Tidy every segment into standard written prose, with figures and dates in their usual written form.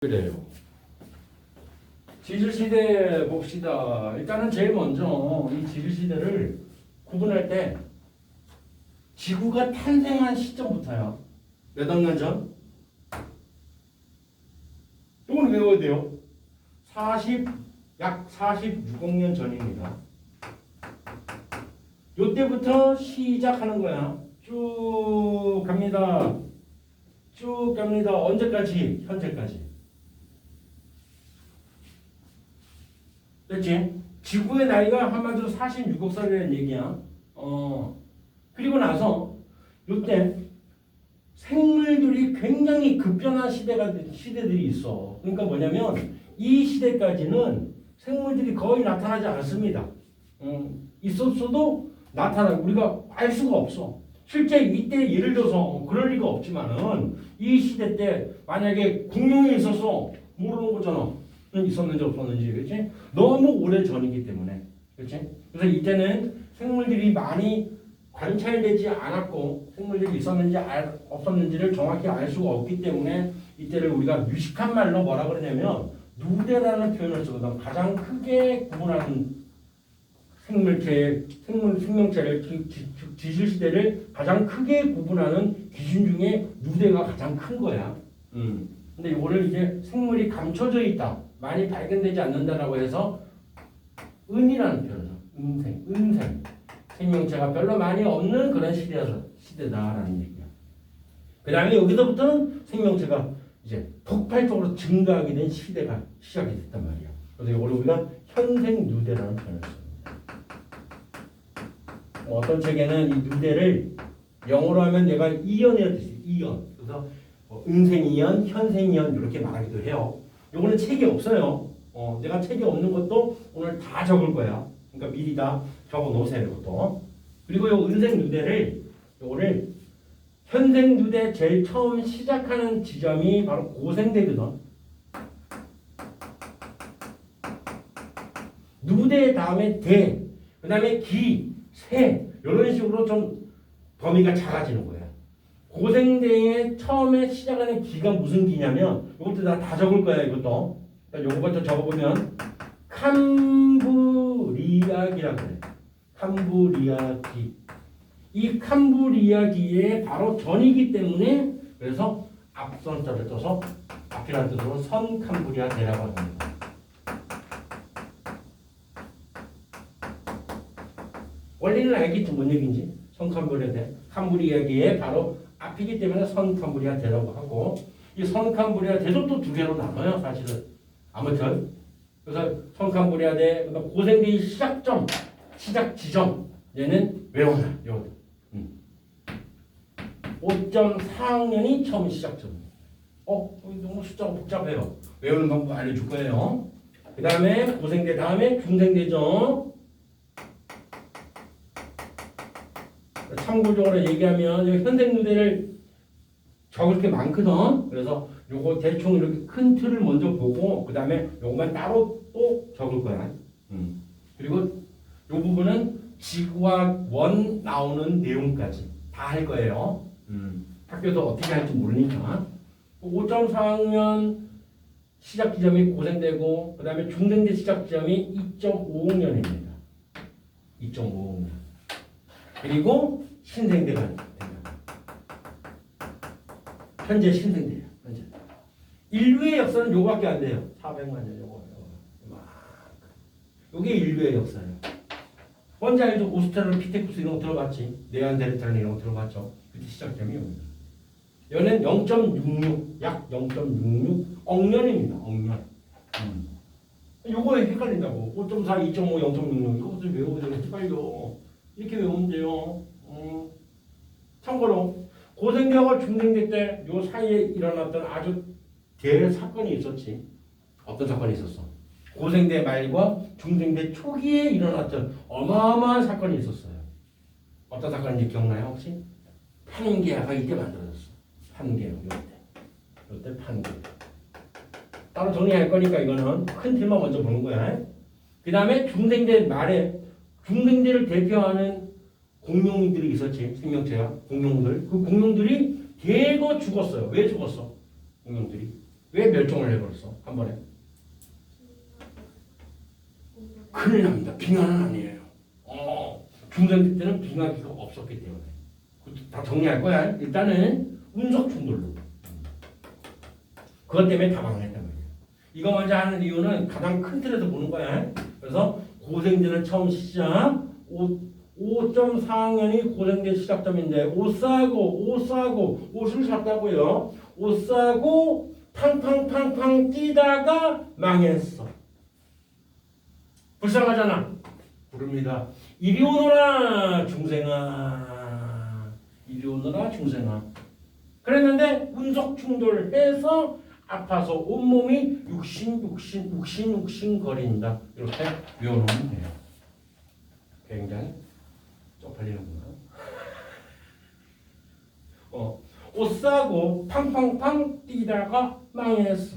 그래요. 지질시대 봅시다. 일단은 제일 먼저 이 지질시대를 구분할 때 지구가 탄생한 시점부터야. 몇억 년 전? 이건 외워야 돼요. 약 46억 년 전입니다. 요때부터 시작하는 거야. 쭉 갑니다. 쭉 갑니다. 언제까지? 현재까지. 됐지? 지구의 나이가 한마디로 46억 살이라는 얘기야. 그리고 나서 이때 생물들이 굉장히 급변한 시대들이 있어. 그러니까 뭐냐면 이 시대까지는 생물들이 거의 나타나지 않습니다. 있었어도 우리가 알 수가 없어. 실제 이때 예를 들어서 그럴 리가 없지만은 이 시대 때 만약에 공룡이 있었어 모르는 거잖아. 있었는지 없었는지, 그렇지? 너무 오래 전이기 때문에, 그렇지? 그래서 이때는 생물들이 많이 관찰되지 않았고 생물들이 있었는지 없었는지를 정확히 알 수가 없기 때문에 이때를 우리가 유식한 말로 뭐라 그러냐면 누대라는 표현을 쓰거든. 가장 크게 구분하는 생명체를 지질시대를 가장 크게 구분하는 기준 중에 누대가 가장 큰 거야. 근데 이거를 이제 생물이 감춰져 있다, 많이 발견되지 않는다라고 해서 은이라는 표현을 은생. 생명체가 별로 많이 없는 그런 시대다라는 얘기야. 그 다음에 여기서부터는 생명체가 이제 폭발적으로 증가하게 된 시대가 시작이 됐단 말이야. 그래서 이걸 우리가 현생누대라는 표현을 씁니다. 어떤 책에는 이 누대를 영어로 하면 내가 이연이라고 했어요. 이연. 그래서 은생이연, 현생이연 이렇게 말하기도 해요. 요거는 책이 없어요. 내가 책이 없는 것도 오늘 다 적을 거야. 그러니까 미리 다 적어 놓으세요, 이것도. 그리고 요 은생누대를 요거를 현생누대 제일 처음 시작하는 지점이 바로 고생대거든. 누대 다음에 대, 그 다음에 기, 세 이런 식으로 좀 범위가 작아지는 거야. 고생대에 처음에 시작하는 기가 무슨 기냐면 이것도 다 적을 거야. 이것도 요거부터 적어보면 캄브리아기라고 그래. 캄브리아기. 이 캄브리아기의 바로 전이기 때문에 그래서 앞선자를 떠서 앞이라는 뜻으로 선 캄브리아 대라고 합니다. 원리는 알겠지 뭔 얘기인지. 선 캄브리아 대. 캄브리아기의 바로 앞이기 때문에 선 캄브리아 대라고 하고, 이 선 캄브리아 대도 또 두 개로 나눠요, 사실은. 아무튼 그래서 선 캄브리아 대, 그러니까 고생대의 시작점, 시작 지점, 얘는 외워놔. 5.4학년이 처음 시작점. 너무 숫자가 복잡해요. 외우는 방법 알려줄 거예요. 그 다음에 고생대 다음에 중생대죠. 참고적으로 얘기하면 현생누대를 적을 게 많거든. 그래서 요거 대충 이렇게 큰 틀을 먼저 보고 그 다음에 요것만 따로 또 적을 거야. 그리고 요 부분은 지구와 원 나오는 내용까지 다 할 거예요. 학교에서 어떻게 할지 모르니까. 5.4학년 시작 지점이 고생되고 그 다음에 중생대 시작 지점이 2.5학년입니다. 2.5학년. 그리고 신생대가 됩니다. 현재 신생대예요. 현재. 인류의 역사는 요거밖에 안 돼요. 400만 년 요거. 요게 인류의 역사예요. 뭔지 알죠? 오스트랄로피테쿠스 이런 거 들어봤지? 네안데르탈 이런 거 들어봤죠? 그때 시작점이 여기다. 얘는 0.66, 약 0.66억 년입니다. 억 년. 요거에 헷갈린다고. 5.4, 2.5, 0.66 이거부터 외우고 되겠지 빨리요. 이렇게 외우면 돼요. 참고로 고생대하고 중생대 때 요 사이에 일어났던 아주 대사건이 있었지. 어떤 사건이 있었어? 고생대 말과 중생대 초기에 일어났던 어마어마한 사건이 있었어요. 어떤 사건인지 기억나요 혹시? 판개야가 이때 만들어졌어. 판개요. 요때 판개. 따로 정리할 거니까 이거는 큰 틀만 먼저 보는 거야. 그 다음에 중생대 말에 중생대를 대표하는 공룡들이 있었지. 생명체야. 공룡들. 그 공룡들이 대거 죽었어요. 왜 죽었어? 공룡들이. 왜 멸종을 해버렸어? 한 번에. 큰일 납니다. 빙하는 아니에요. 중생대 때는 빙하기가 없었기 때문에. 다 정리할 거야. 일단은 운석 충돌로. 그것 때문에 다 망했단 말이에요. 이거 먼저 하는 이유는 가장 큰 틀에서 보는 거야. 그래서 고생대는 처음 시작 5.4학년이 고생대 시작점인데 옷 싸고 옷을 샀다고요. 옷 싸고 팡팡팡팡 뛰다가 망했어. 불쌍하잖아. 부릅니다. 이리 오너라 중생아. 이리 오너라 중생아. 그랬는데 운석 충돌해서 아파서 온몸이 육신 거린다. 이렇게 외워놓으면 돼요. 굉장히 쪽팔리는구나. 옷 싸고 팡팡팡 뛰다가 망했어.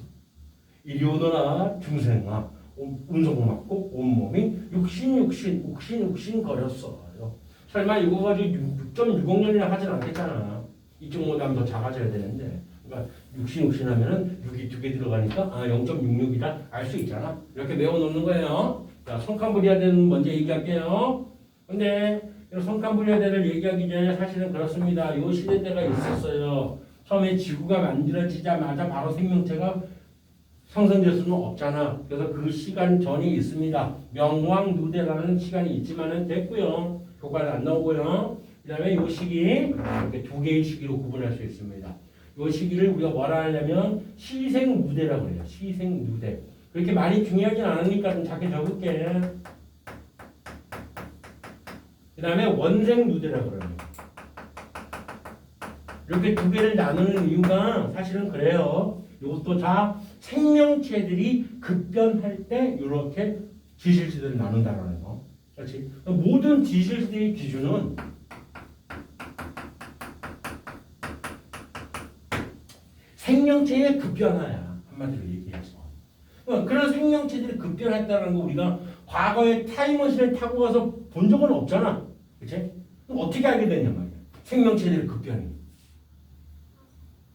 이리 오너라 중생아. 운석 맞고 온몸이 육신 거렸어요. 설마 이거 가지고 6.60년이나 하진 않겠잖아. 이쪽 모담 더 작아져야 되는데. 그러니까 육신 하면은 6이 2개 들어가니까 0.66이다 알 수 있잖아. 이렇게 외워놓는 거예요. 자, 성칸브리아대는 먼저 얘기할게요. 근데 성칸브리아대를 얘기하기 전에 사실은 그렇습니다. 요 시대 때가 있었어요. 처음에 지구가 만들어지자마자 바로 생명체가 형성될 수는 없잖아. 그래서 그 시간 전이 있습니다. 명왕누대라는 시간이 있지만은 됐고요. 교과는 안 나오고요. 그 다음에 이 시기 이렇게 두 개의 시기로 구분할 수 있습니다. 이 시기를 우리가 뭐라 하냐면 시생누대라고 그래요. 시생누대. 그렇게 많이 중요하진 않으니까 좀 작게 적을게. 그 다음에 원생누대라고 그래요. 이렇게 두 개를 나누는 이유가 사실은 그래요. 이것도 다 생명체들이 급변할 때 이렇게 지실시대를 나눈다는 거. 그렇지? 모든 지실시대의 기준은 생명체의 급변화야. 한마디로 얘기해서. 그런 생명체들이 급변했다는 거 우리가 과거에 타임머신을 타고 가서 본 적은 없잖아. 그치? 어떻게 알게 되냐 말이야. 생명체들의 급변이.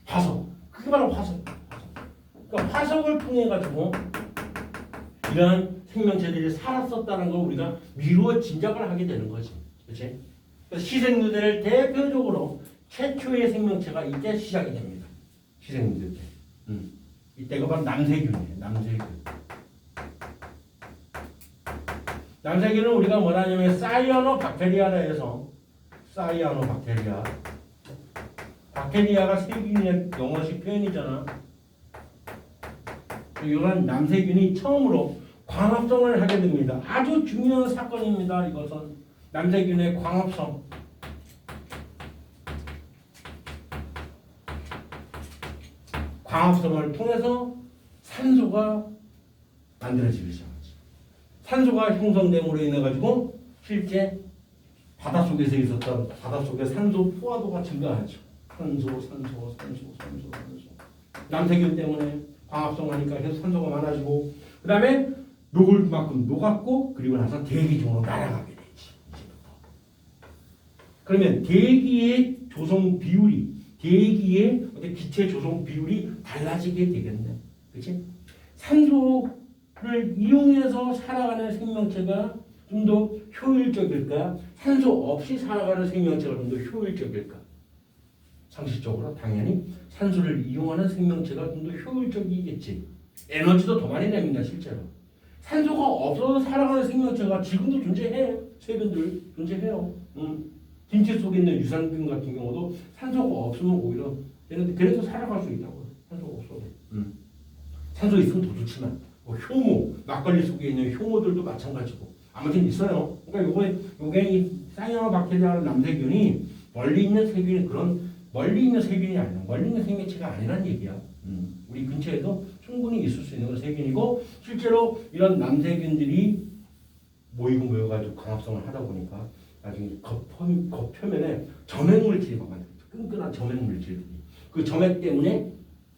화석. 그게 바로 화석. 그러니까 화석을 통해 가지고 이러한 생명체들이 살았었다는 걸 우리가 미루어 짐작을 하게 되는 거지. 그치? 그래서 시생누대를 대표적으로 최초의 생명체가 이때 시작이 됩니다. 시생누대 때. 이때가 바로 남세균이에요. 남세균은 우리가 뭐라 하냐면 사이아노박테리아라 해서 사이아노박테리아. 박테리아가 세균의 영어식 표현이잖아. 이런 남세균이 처음으로 광합성을 하게 됩니다. 아주 중요한 사건입니다. 이것은 남세균의 광합성. 광합성을 통해서 산소가 만들어지기 시작하죠. 산소가 형성됨으로 인해 가지고 실제 바닷속에서 있었던 바닷속의 산소 포화도가 증가하죠. 산소. 남세균 때문에 광합성하니까 계속 산소가 많아지고 그 다음에 녹을 만큼 녹았고 그리고 나서 대기 중으로 날아가게 되지. 그러면 대기의 조성 비율이 대기의 어떤 기체 조성 비율이 달라지게 되겠네. 그렇지? 산소를 이용해서 살아가는 생명체가 좀 더 효율적일까? 산소 없이 살아가는 생명체가 좀 더 효율적일까? 상식적으로 당연히 산소를 이용하는 생명체가 좀 더 효율적이겠지. 에너지도 더 많이 냅니다. 실제로. 산소가 없어서 살아가는 생명체가 지금도 존재해요. 세균들 존재해요. 김치 속에 있는 유산균 같은 경우도 산소가 없으면 오히려 얘네들 그래도 살아갈 수 있다고요. 산소가 없어도. 산소 있으면 더 좋지만 효모, 막걸리 속에 있는 효모들도 마찬가지고 아무튼 있어요. 그러니까 요게 이 사이아노박테리아라는 남세균이 멀리 있는 세균이 그런 멀리 있는 세균이 아니야. 멀리 있는 생명체가 아니란 얘기야. 우리 근처에도 충분히 있을 수 있는 세균이고 실제로 이런 남세균들이 모여가지고 광합성을 하다 보니까 나중에 겉표면에 점액물질이 많아요. 끈끈한 점액물질들이. 그 점액 때문에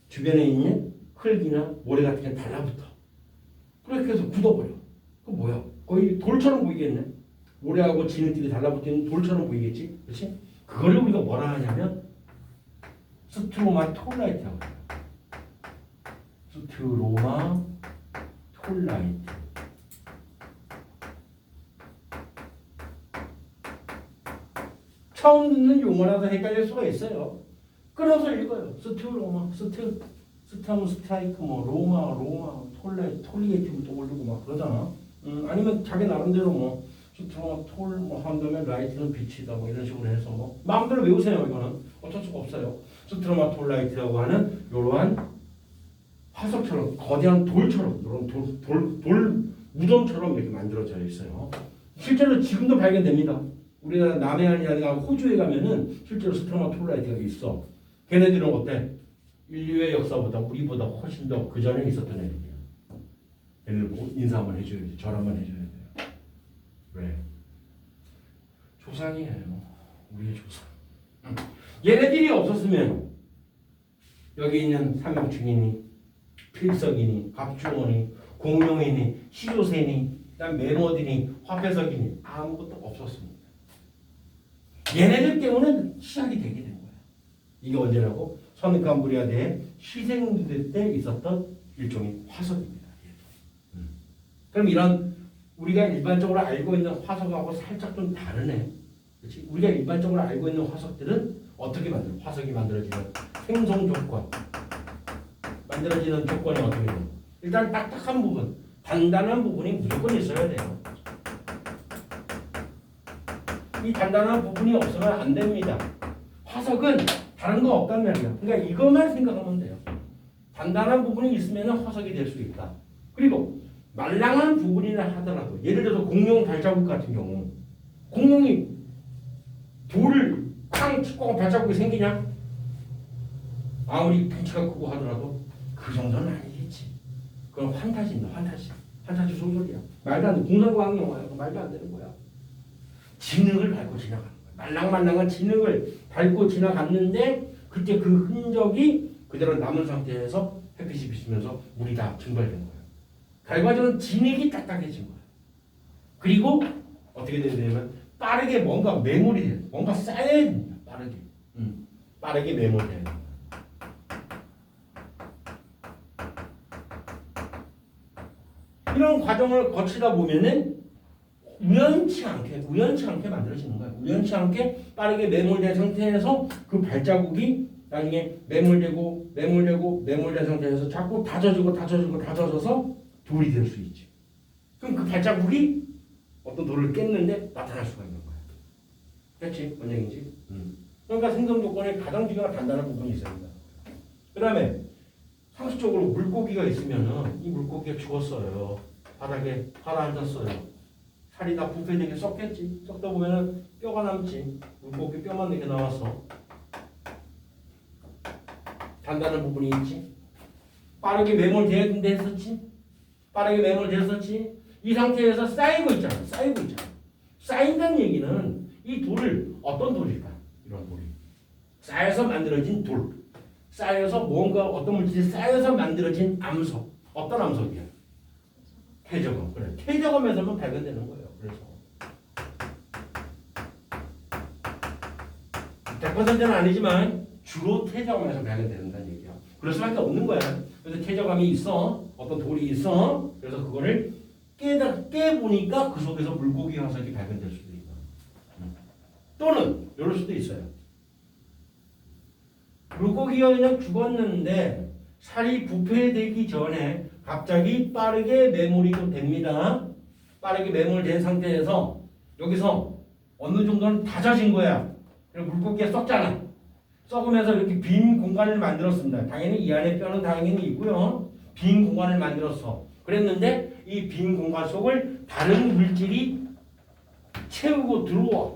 주변에 있는 흙이나 모래 같은 게 달라붙어. 그렇게 해서 굳어버려. 그 뭐야? 거의 돌처럼 보이겠네. 모래하고 진흙들이 달라붙는 돌처럼 보이겠지? 그렇지? 그거를 우리가 뭐라 하냐면 스트로마톨라이트라고 해요. 스트로마 톨라이트. 처음 듣는 용어라서 헷갈릴 수가 있어요. 끊어서 읽어요. 스트로마, 스타무 스트라이크, 뭐 로마, 톨리에티브 또 올리고 막 그러잖아. 아니면 자기 나름대로 뭐 스트로마 뭐 한다면 라이트는 빛이다 뭐 이런 식으로 해서 뭐 마음대로 외우세요. 이거는 어쩔 수가 없어요. 스트로마 톨라이트라고 하는 이러한 화석처럼 거대한 돌처럼 이런 돌 무덤처럼 이렇게 만들어져 있어요. 실제로 지금도 발견됩니다. 우리나라 남해안이라든가 호주에 가면은 실제로 스트로마 톨라이트가 있어. 걔네들은 어때? 인류의 역사보다 우리보다 훨씬 더 그 전에 있었던 애들이야. 얘네들 보고 인사 한번 해줘야 돼. 절 한번 해줘야 돼요. 왜? 조상이에요. 우리의 조상. 얘네들이 없었으면 여기 있는 삼형충이니 필석이니 갑주원이 공룡이니 시조새니 그다음 메모디니 화폐석이니 아무것도 없었습니다. 얘네들 때문에 시작이 되게 된 거야. 이게 언제라고? 선kam브리아대의 희생유대 때 있었던 일종의 화석입니다. 그럼 이런 우리가 일반적으로 알고 있는 화석하고 살짝 좀 다르네. 그렇지? 우리가 일반적으로 알고 있는 화석들은 어떻게 만들어? 화석이 만들어지는 생성 조건. 만들어지는 조건이 어떻게 돼요? 일단 딱딱한 부분, 단단한 부분이 무조건 있어야 돼요. 이 단단한 부분이 없으면 안 됩니다. 화석은 다른 거 없단 말이야. 그러니까 이것만 생각하면 돼요. 단단한 부분이 있으면 화석이 될 수 있다. 그리고 말랑한 부분이라 하더라도 예를 들어서 공룡 발자국 같은 경우 공룡이 돌을 쾅 치고 발자국이 생기냐? 아무리 덩치가 크고 하더라도 그 정도는 아니겠지. 그건 환타지입니다. 환타지 소설이야. 말도 안 돼. 공상과학 영화야. 말도 안 되는 거야. 진흙을 밟고 지나가는 거야. 말랑말랑한 진흙을 밟고 지나갔는데 그때 그 흔적이 그대로 남은 상태에서 햇빛이 비치면서 물이 다 증발된 거야. 결과적으로 진흙이 딱딱해진 거야. 그리고 어떻게 되냐면 빠르게 뭔가 매몰이 돼. 뭔가 쌓여야 됩니다. 빠르게 매몰돼야 돼. 이런 과정을 거치다 보면은 우연치 않게 만들어지는 거예요. 우연치 않게 빠르게 매몰된 상태에서 그 발자국이 나중에 매몰된 상태에서 자꾸 다져져서 돌이 될 수 있지. 그럼 그 발자국이 어떤 돌을 깼는데 나타날 수가 있는 거야. 그렇지? 뭔 얘기지? 그러니까 생성 조건에 가장 중요한 단단한 부분이 있어야 된다. 그 다음에 상식적으로 물고기가 있으면은 이 물고기가 죽었어요. 바닥에 가라앉았어요. 살이 다 부패되게 썩겠지. 썩다 보면은 뼈가 남지. 물고기 뼈만 이렇게 나와서 단단한 부분이 있지. 빠르게 매몰되었지. 이 상태에서 쌓이고 있잖아. 쌓인다는 얘기는 이 돌을 어떤 돌일까? 이런 돌이 쌓여서 만들어진 돌. 쌓여서 뭔가 어떤 물질이 쌓여서 만들어진 암석. 어떤 암석이야? 퇴적암. 그래. 퇴적암에서만 발견되는 거예요. 그래서 100%는 아니지만 주로 퇴적암에서 발견된다는 얘기야. 그럴 수밖에 없는 거야. 그래서 퇴적암이 있어. 어떤 돌이 있어. 그래서 그거를 깨보니까 그 속에서 물고기 화석이 발견될 수도 있고. 또는 이럴 수도 있어요. 물고기가 그냥 죽었는데 살이 부패되기 전에 갑자기 빠르게 매몰이 좀 됩니다. 빠르게 매몰된 상태에서 여기서 어느 정도는 다져진 거야. 그리고 물고기가 썩잖아. 썩으면서 이렇게 빈 공간을 만들었습니다. 당연히 이 안에 뼈는 당연히 있고요. 빈 공간을 만들었어. 그랬는데 이 빈 공간 속을 다른 물질이 채우고 들어와.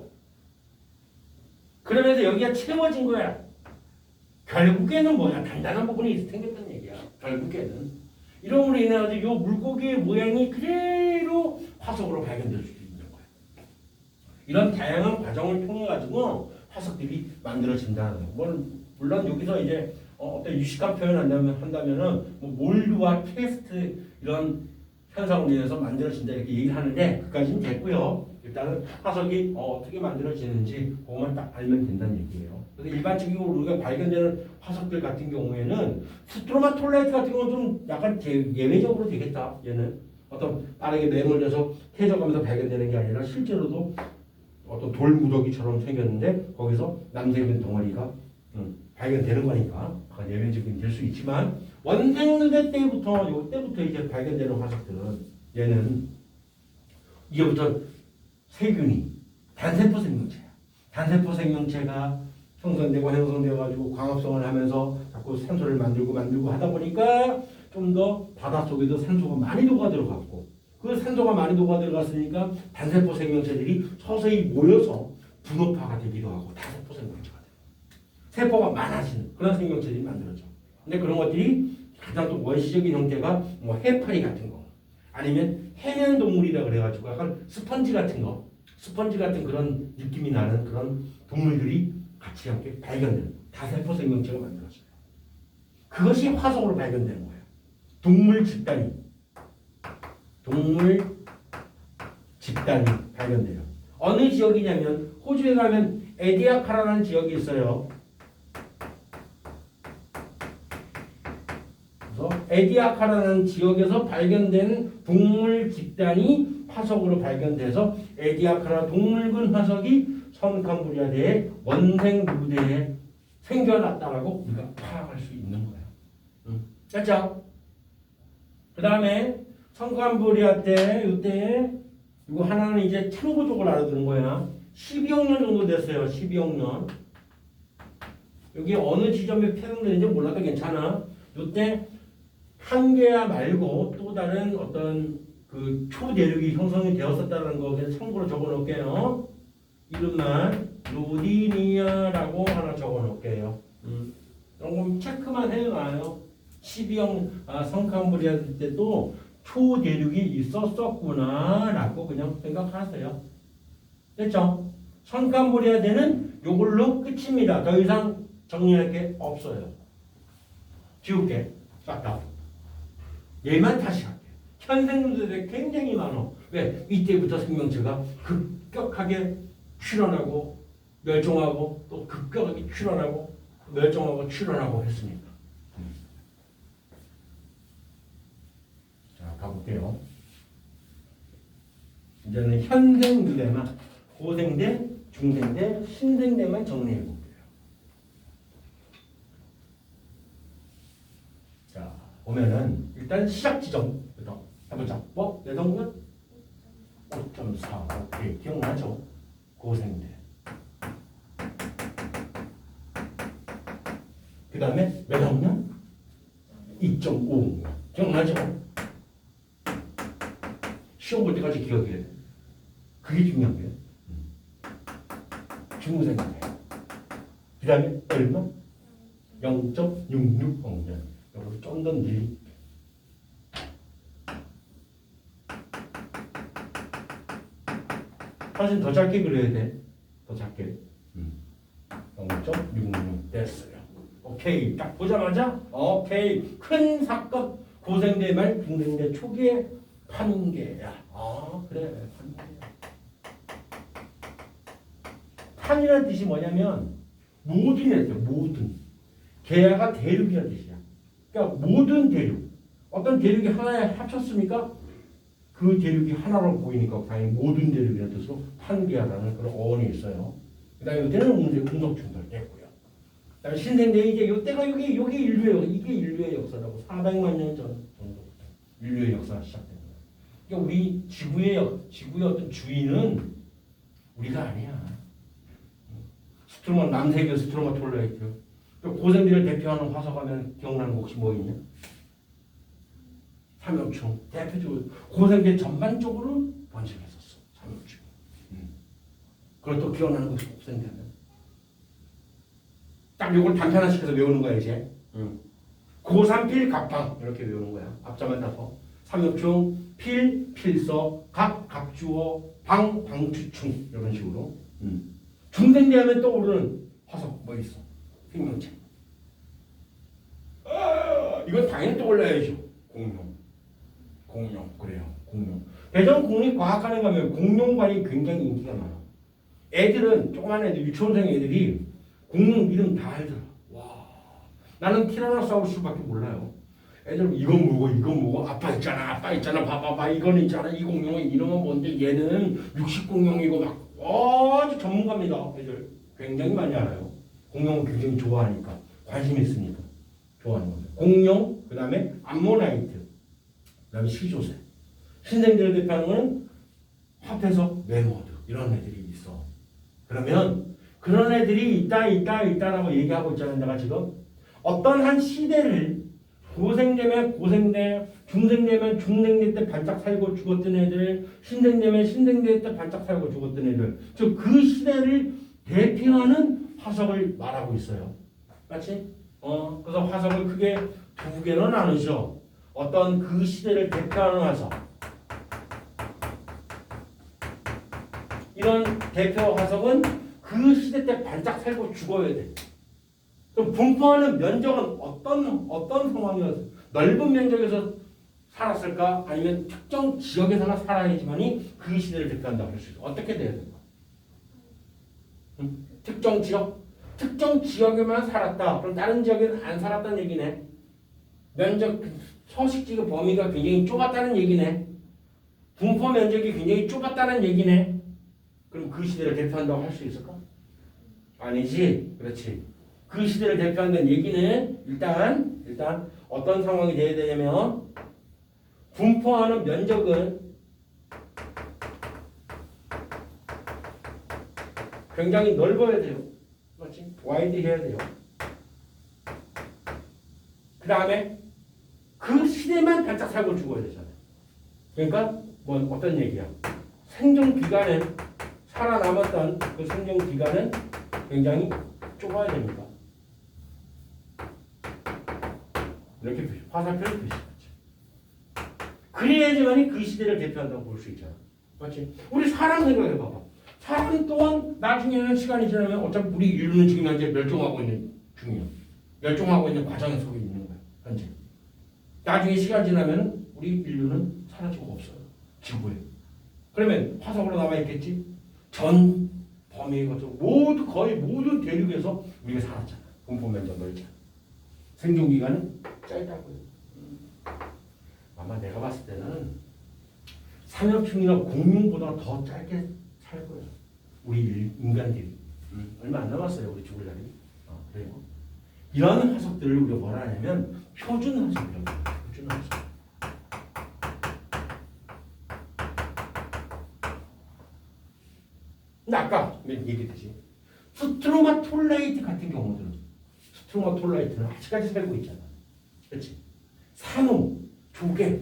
그러면서 여기가 채워진 거야. 결국에는 뭐야? 단단한 부분이 생겼다는 얘기야. 결국에는. 이러므로 인해 이 물고기의 모양이 그대로 화석으로 발견될 수도 있는 거야. 이런 다양한 과정을 통해 가지고 화석들이 만들어진다는 거야. 물론 여기서 이제 어떤 유식한 표현 한다면은 뭐 몰드와 캐스트 이런 현상으로 인해서 만들어진다 이렇게 얘기를 하는데 그까지는 됐고요. 일단은 화석이 어떻게 만들어지는지 그것만 딱 알면 된다는 얘기예요. 그래서 일반적으로 우리가 발견되는 화석들 같은 경우에는 스트로마톨라이트 같은 경우는 좀 약간 예외적으로 되겠다. 얘는 어떤 빠르게 매몰돼서 해져가면서 발견되는 게 아니라 실제로도 어떤 돌 무더기처럼 생겼는데 거기서 남색된 덩어리가 발견되는 거니까 예외적인 될 수 있지만 원생누대 때부터 요때부터 이제 발견되는 화석들은 얘는 이제부터 세균이 단세포 생명체야. 단세포 생명체가 형성되고 형성되어 가지고 광합성을 하면서 자꾸 산소를 만들고 하다 보니까 좀 더 바닷속에도 산소가 많이 녹아 들어갔고 그 산소가 많이 녹아 들어갔으니까 단세포 생명체들이 서서히 모여서 분호파가 되기도 하고 다세포 생명체가 돼요. 세포가 많아지는 그런 생명체들이 만들어져. 근데 그런 것들이 가장 또 원시적인 형태가 뭐 해파리 같은 거 아니면 해면 동물이라 그래가지고 약간 스펀지 같은 거 스펀지 같은 그런 느낌이 나는 그런 동물들이 같이 함께 발견되는 다세포 생명체가 만들어져요. 그것이 화석으로 발견되는 거예요. 동물 집단이 발견돼요. 어느 지역이냐면 호주에 가면 에디아카라라는 지역이 있어요. 그래서 에디아카라는 지역에서 발견된 동물 집단이 화석으로 발견돼서 에디아카라 동물군 화석이 선캄브리아대의 원생 누대에 생겨났다라고 우리가 파악할 수 있는 거예요. 됐죠? 그 다음에 선캄브리아 때 이때 이거 하나는 이제 참고적으로 알아두는 거야. 12억 년 정도 됐어요. 12억 년. 여기 어느 지점에 폐성되는지 몰라도 괜찮아. 이때 판게아 말고 또 다른 어떤 그 초대륙이 형성이 되었었다는 거 그냥 참고로 적어 놓을게요. 이름만 루디니아라고 하나 적어 놓을게요. 조금 체크만 해놔요. 12억 선캄브리아 때도 초대륙이 있었었구나 라고 그냥 생각하세요. 됐죠? 선캄브리아 때는 요걸로 끝입니다. 더 이상 정리할 게 없어요. 지울게. 싹 다. 얘만 다시 할게요. 현생들이 굉장히 많아. 왜? 이때부터 생명체가 급격하게 출현하고 멸종하고 또 급격하게 출현하고 멸종하고 출현하고 했으니까. 자, 가볼게요. 이제는 현생들에만 고생대, 중생대, 신생대만 정리해 볼게요. 자, 보면은 일단 시작 지점부터 해보자. 뭐? 내동면 5.4. 오케이. 기억나죠? 고생대. 그 다음에 몇 학년? 2.5. 기억나죠? 시험 볼 때까지 기억해야 돼. 그게 중요한 거예요. 중생대. 그 다음에 얼마? 0.66학년. 여기서 좀 더 늘릴게. 사실 더 짧게 그려야 돼. 더 작게. 0.66 됐어요. 오케이. 딱 보자마자 오케이. 큰 사건 고생대 말 중생대 초기에 판계야. 아 그래 판계야. 판이라는 뜻이 뭐냐면 모든이라는 뜻이야. 모든. 개야가 대륙이라는 뜻이야. 그러니까 모든 대륙. 어떤 대륙이 하나에 합쳤습니까? 그 대륙이 하나로 보이니까 당연히 모든 대륙이라는 뜻으로 판계하라는 그런 어원이 있어요. 그 다음에 이때는 운석충돌 됐고요. 그 다음에 신생대 이제 이때가 여기 인류의 이게 인류의 역사라고 400만 년 전 정도부터 인류의 역사가 시작된 거예요. 그러니까 우리 지구의 어떤 주인은 우리가 아니야. 남세계 스트로마톨라이트. 고생들을 대표하는 화석하면 기억나는 거 혹시 뭐 있냐? 삼엽충 대표적으로 고생대 전반적으로 번식했었어. 삼엽충. 그걸 또 기억나는 것이 고생대면 딱 요걸 단편화시켜서 외우는 거야 이제. 고삼필 갑방 이렇게 외우는 거야. 앞자만 따서 삼엽충 필 필서 각 각주어 방 방추충 이런 식으로. 중생대 하면 떠오르는 화석 뭐 있어? 생명체. 이건 당연히 떠올라야죠. 공룡. 공룡 그래요. 공룡. 대전 국립과학관에 가면 공룡관이 굉장히 인기가 많아. 애들은 조그만 애들 유치원생 애들이 공룡 이름 다 알더라. 와, 나는 티라노사우루스밖에 몰라요. 애들 이건 뭐고 이건 뭐고 아빠 있잖아 봐봐봐 이거는 있잖아 이 공룡의 이름은 뭔데 얘는 육식공룡이고 막 아주 전문가입니다. 애들 굉장히 많이 알아요. 공룡을 굉장히 좋아하니까 관심 있으니까 좋아하는 겁니다. 공룡 그 다음에 암모나이트 그 다음에 시조새 신생들을 대표하는 거는 합해서 메모드 이런 애들이 있어. 그러면 그런 애들이 있다라고 얘기하고 있잖아요. 내가 지금 어떤 한 시대를 고생되면 고생대, 중생되면 중생대 때 반짝 살고 죽었던 애들, 신생되면 신생대 때 반짝 살고 죽었던 애들, 즉 그 시대를 대표하는 화석을 말하고 있어요. 맞지? 그래서 화석을 크게 두 개로 나누죠. 어떤 그 시대를 대표하는 화석. 이런 대표 화석은 그 시대 때 반짝 살고 죽어야 돼. 그럼 분포하는 면적은 어떤 상황이었어? 넓은 면적에서 살았을까? 아니면 특정 지역에서나 살아야지만이 그 시대를 대표한다고 할 수 있어. 어떻게 돼야 될까? 특정 지역? 특정 지역에만 살았다. 그럼 다른 지역에는 안 살았다는 얘기네. 면적, 서식지의 범위가 굉장히 좁았다는 얘기네. 분포 면적이 굉장히 좁았다는 얘기네. 그럼 그 시대를 대표한다고 할 수 있을까? 아니지. 그렇지. 그 시대를 대표한다는 얘기는 일단 어떤 상황이 돼야 되냐면 분포하는 면적은 굉장히 넓어야 돼요. 맞지? 와이드 해야 돼요. 그 다음에 그 시대만 반짝 살고 죽어야 되잖아요. 그러니까 뭐 어떤 얘기야? 생존 기간은 살아남았던 그 생존 기간은 굉장히 좁아야 됩니다. 이렇게 화살표를 표시하죠. 그래야지만이 그 시대를 대표한다고 볼 수 있잖아. 맞지? 우리 사람 생각해봐봐. 사람 또한 나중에는 시간이 지나면 어차피 우리 인류는 지금 현재 멸종하고 있는 중이야. 멸종하고 있는 과정 속에 있는 거야. 현재. 나중에 시간 지나면 우리 인류는 사라지고 없어요. 지구에. 그러면 화석으로 남아있겠지? 전 범위의 것들 모두 거의 모든 대륙에서 우리가 살았잖아. 분포 면적 넓잖아. 생존 기간은 짧다고요. 아마 내가 봤을 때는 삼엽충이나 공룡보다 더 짧게 살 거예요. 우리 인간들이. 얼마 안 남았어요. 우리 죽을 날이. 그래요. 이런 화석들을 우리가 뭐라 하냐면 표준 화석이라고 해요. 표준 화석. 근데 아까 얘기했듯이 스트로마톨라이트 같은 경우들은 스트로마톨라이트는 아직까지 살고 있잖아. 그렇지? 산호, 조개,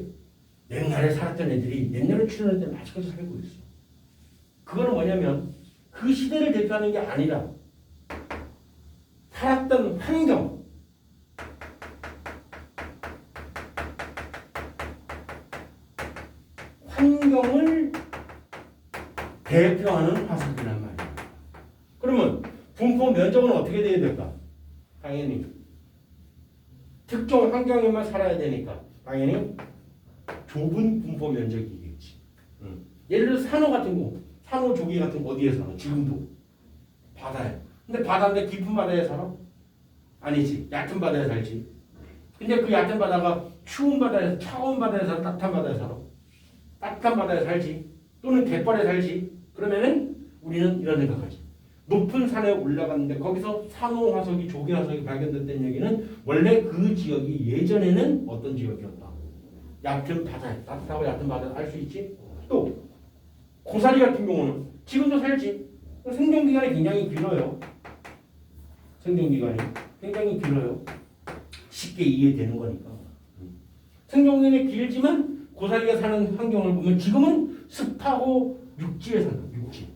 옛날에 살았던 애들이 옛날에 출현했던 애들은 아직까지 살고 있어. 그거는 뭐냐면 그 시대를 대표하는 게 아니라 살았던 환경을 대표하는 화석이란 말이야. 그러면 분포 면적은 어떻게 돼야 될까? 당연히 특정 환경에만 살아야 되니까 당연히 좁은 분포 면적이겠지. 예를 들어 산호 같은 거, 산호 조개 같은 거 어디에 살아? 지금도 바다에. 근데 바다인데 깊은 바다에 살아? 아니지. 얕은 바다에 살지. 근데 그 얕은 바다가 추운 바다에서 차가운 바다에 살아? 따뜻한 바다에 살아? 따뜻한 바다에 살지. 또는 갯벌에 살지. 그러면은 우리는 이런 생각하지. 높은 산에 올라갔는데 거기서 산호 화석이 조개 화석이 발견됐다는 얘기는 원래 그 지역이 예전에는 어떤 지역이었다. 얕은 바다에 따뜻하고 얕은 바다에 알 수 있지. 또 고사리 같은 경우는 지금도 살지. 생존 기간이 굉장히 길어요. 생존 기간이 굉장히 길어요. 쉽게 이해되는 거니까. 생존 기간이 길지만 고사리가 사는 환경을 보면 지금은 습하고 육지에 산다. 육지.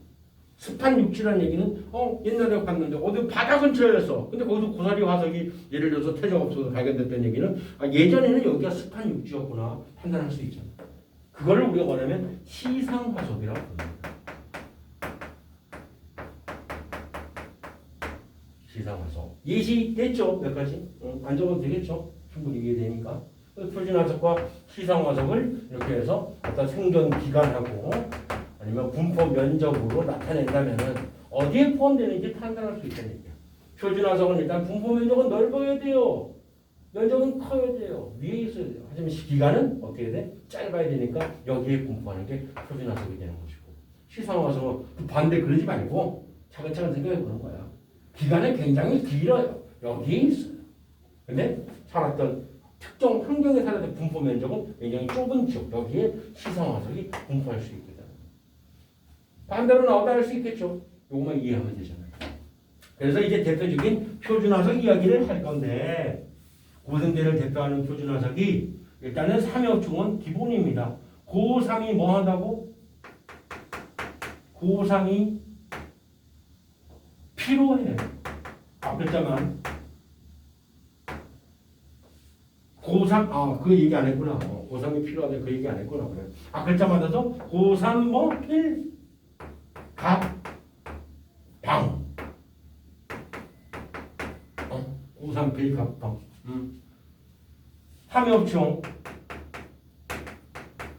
습한 육지라는 얘기는 옛날에 갔는데 어디 바다 근처였어. 근데 거기서 고사리 화석이 예를 들어서 퇴적 없어서 발견됐다는 얘기는 예전에는 여기가 습한 육지였구나 판단할 수 있잖아. 그거를 우리가 뭐냐면 시상 화석이라고 부릅니다. 시상 화석. 예시 됐죠? 몇 가지? 안 적어도 되겠죠? 충분히 이해되니까. 표준화석과 시상화석을 이렇게 해서 어떤 생존 기간하고 아니면 분포 면적으로 나타낸다면은 어디에 포함되는지 판단할 수 있다는 얘기야. 표준화석은 일단 분포 면적은 넓어야 돼요. 면적은 커야 돼요. 위에 있어야 돼요. 하지만 기간은 어떻게 돼? 짧아야 되니까 여기에 분포하는 게 표준화석이 되는 것이고, 시상화석은 반대 그러지 말고 차근차근 생각해 보는 거야. 기간은 굉장히 길어요. 여기에 있어요. 근데 살았던 특정 환경에 살았던 분포 면적은 굉장히 좁은 지역, 여기에 시상화석이 분포할 수 있거든. 반대로 나오다 할 수 있겠죠. 요것만 이해하면 되잖아요. 그래서 이제 대표적인 표준화석 이야기를 할 건데, 고생대를 대표하는 표준화석이 일단은 삼엽충은 기본입니다. 고3이 뭐 한다고? 고3이 필요해. 앞글자만. 고3, 그 얘기 안 했구나. 고3이 필요하다 그 얘기 안 했구나. 그래. 앞글자 맞아서 고3 뭐 필, 갑, 방. 고3 필, 갑, 방. 삼엽충.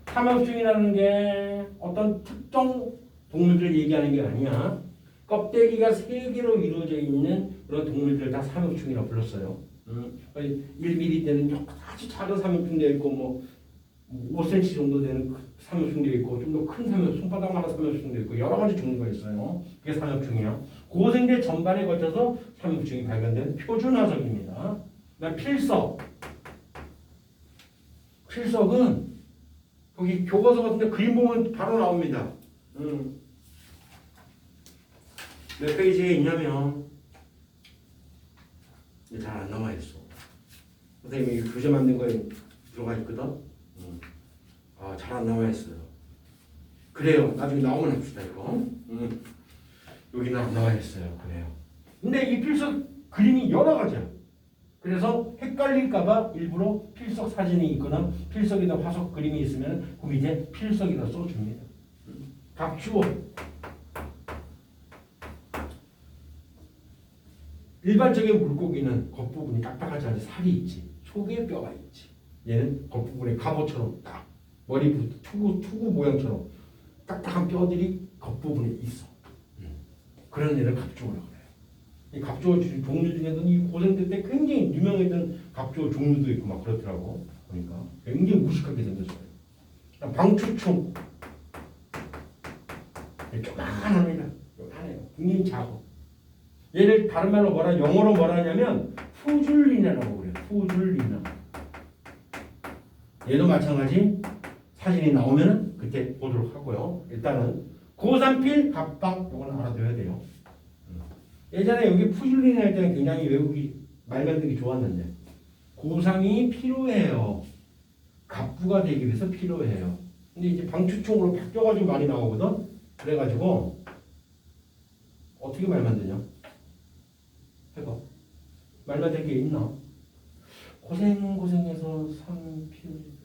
삼엽충이라는 게 어떤 특정 동물들을 얘기하는 게 아니야. 껍데기가 3개로 이루어져 있는 그런 동물들을 다 삼엽충이라고 불렀어요. 1mm 되는 아주 작은 삼엽충도 있고, 뭐 5cm 정도 되는 삼엽충도 있고, 좀 더 큰 삼엽충, 손바닥만한 삼엽충도 있고, 여러 가지 종류가 있어요. 그게 삼엽충이야. 고생대 전반에 걸쳐서 삼엽충이 발견된 표준화석입니다. 필석. 필석은 거기 교과서 같은데 그림 보면 바로 나옵니다. 몇 페이지에 있냐면 잘 안 나와 있어. 선생님이 교재 만든 거에 들어가 있거든. 잘 안 나와 있어요. 그래요. 나중에 나오면 합시다 이거. 여기는 안 나와 있어요. 그래요. 근데 이 필석 그림이 여러 가지야. 그래서 헷갈릴까봐 일부러 필석 사진이 있거나 필석이나 화석 그림이 있으면 그 밑에 필석이라 써줍니다. 갑주어. 일반적인 물고기는 겉부분이 딱딱하지 않은 살이 있지. 속에 뼈가 있지. 얘는 겉부분에 갑옷처럼 딱 머리부터 투구 모양처럼 딱딱한 뼈들이 겉부분에 있어. 그런 애를 갑주어라고 그래요. 이 갑주어 종류 중에서는 이 고생대 때 굉장히 유명했던 갑주어 종류도 있고 막 그렇더라고. 그러니까 굉장히 무식하게 생겼어요. 방추충. 조그만합니다. 조그만해요. 굉장히 작아. 얘를 다른 말로 영어로 뭐라 하냐면 푸줄리나라고 그래요. 푸줄리나. 얘도 마찬가지. 사진이 나오면 그때 보도록 하고요. 일단은 고산필 갑방 이거는 알아둬야 돼요. 예전에 여기 푸줄리나 할 때는 굉장히 외우기 말 만들기 좋았는데, 고상이 필요해요. 갑부가 되기 위해서 필요해요. 근데 이제 방추총으로 바뀌어가지고 많이 나오거든. 그래가지고 어떻게 말 만드냐? 해봐. 말 만들 게 있나? 고생해서 상필.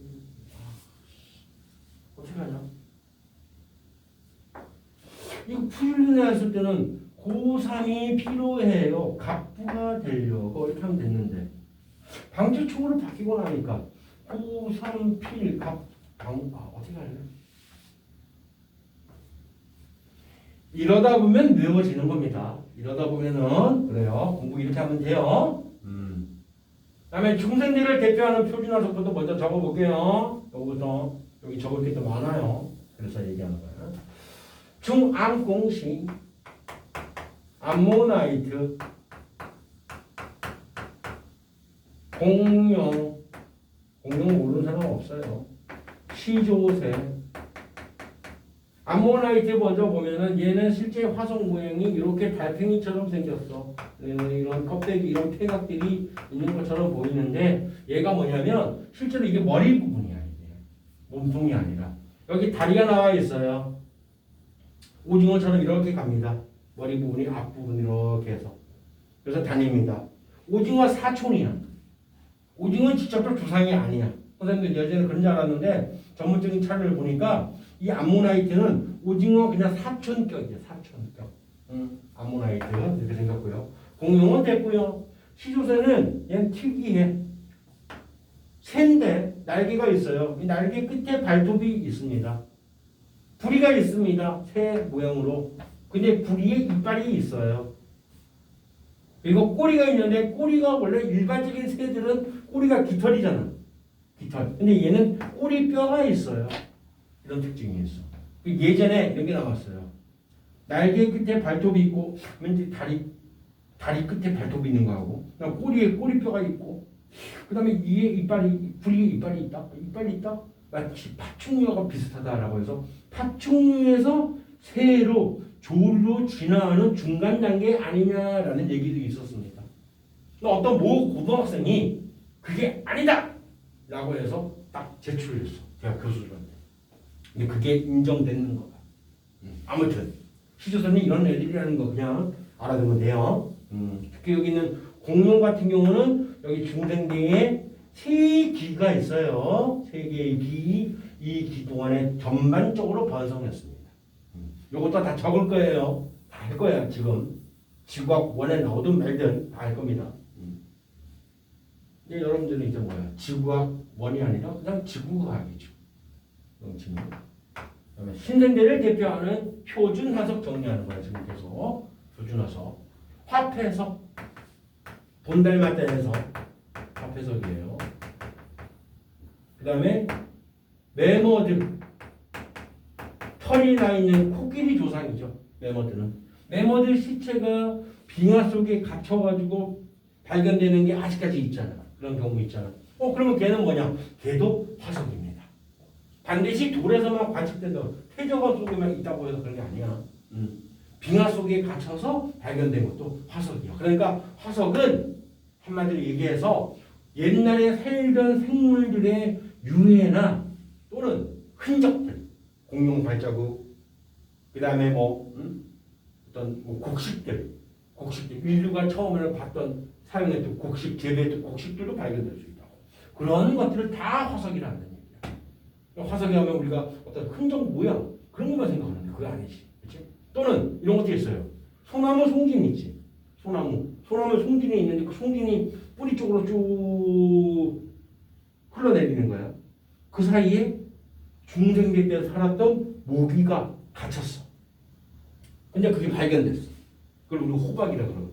어떻게 하냐? 이거 푸줄리나 했을 때는 고3이 필요해요. 갑부가 되려고 이렇게 하면 됐는데, 방추총으로 바뀌고 나니까 고3 필 갑 어떻게 할래? 이러다 보면 외워지는 겁니다. 이러다 보면은 그래요. 공부 이렇게 하면 돼요. 그다음에 중생대를 대표하는 표준화석부터 먼저 적어볼게요. 여기부터 여기 적을 게 더 많아요. 그래서 얘기하는 거예요. 중암공시, 암모나이트, 공룡 모르는 사람 없어요. 시조새. 암모나이트 먼저 보면은 얘는 실제 화석 모양이 이렇게 달팽이처럼 생겼어. 이런 껍데기, 이런 폐각들이 있는 것처럼 보이는데, 얘가 뭐냐면 실제로 이게 머리 부분이야. 이게 몸통이 아니라 여기 다리가 나와 있어요. 오징어처럼 이렇게 갑니다. 머리 부분이 앞부분 이렇게 해서. 그래서 다닙니다. 오징어 사촌이야. 오징어는 직접적 조상이 아니야. 선생님들 예전에 그런 줄 알았는데 전문적인 차를 보니까 이 암모나이트는 오징어 그냥 사촌격이에요. 사촌격. 암모나이트 이렇게 생겼고요. 공룡은 됐고요. 시조새는 얘는 특이해. 새인데 날개가 있어요. 이 날개 끝에 발톱이 있습니다. 부리가 있습니다. 새 모양으로. 근데 부리에 이빨이 있어요. 그리고 꼬리가 있는데 꼬리가 원래 일반적인 새들은 꼬리가 깃털이잖아. 깃털. 근데 얘는 꼬리뼈가 있어요. 이런 특징이 있어. 예전에 이런 게 나왔어요. 날개 끝에 발톱이 있고 왠지 다리 끝에 발톱이 있는 거하고 꼬리에 꼬리뼈가 있고 그 다음에 위에 부리에 이빨이 있다. 마치 파충류와 비슷하다라고 해서 파충류에서 새로 조류로 진화하는 중간 단계 아니냐라는 얘기도 있었습니다. 어떤 모 고등학생이 그게 아니다! 라고 해서 딱 제출을 했어. 대학 교수들한테. 근데 그게 인정되는 거다. 아무튼 시조선이 이런 애들이라는 거 그냥 알아두면 돼요. 특히 여기 있는 공룡 같은 경우는 여기 중생대에 세 기가 있어요. 세 개의 기, 이 기 동안에 전반적으로 번성했습니다. 요것도 다 적을 거예요. 다 할 거야 지금. 지구학 원에 나오든 말든 다 할 겁니다. 이제 여러분들은 이제 뭐야? 지구학 원이 아니라 그냥 지구과학이죠. 그다음에 신생대를 대표하는 표준 화석 정리하는 거야 지금 계속. 표준 화석, 화폐석, 돈 닮았다 해서 화폐석이에요. 그다음에 매머드, 털이 나 있는 코끼리 조상이죠. 매머드 시체가 빙하 속에 갇혀가지고 발견되는 게 아직까지 있잖아. 그런 경우 있잖아. 그러면 걔는 뭐냐? 걔도 화석입니다. 반드시 돌에서만 관측된다. 태저가 속에만 있다고 해서 그런 게 아니야. 빙하 속에 갇혀서 발견된 것도 화석이야. 그러니까 화석은 한마디로 얘기해서 옛날에 살던 생물들의 유해나 또는 흔적들, 공룡 발자국, 그 다음에 어떤 곡식들, 인류가 처음에 봤던 사용했던 곡식, 재배했던 곡식들도 발견될 수 있다고. 그런 것들을 다 화석이라는 얘기야. 화석이 하면 우리가 어떤 흔적 모양 그런 것만 생각하는데 그거 아니지, 그렇지? 또는 이런 것도 있어요. 소나무 송진 있지. 소나무 송진이 있는데 그 송진이 뿌리 쪽으로 쭉 흘러내리는 거야. 그 사이에 중생대 때 살았던 모기가 갇혔어. 근데 그게 발견됐어. 그걸 우리 호박이라 그러고.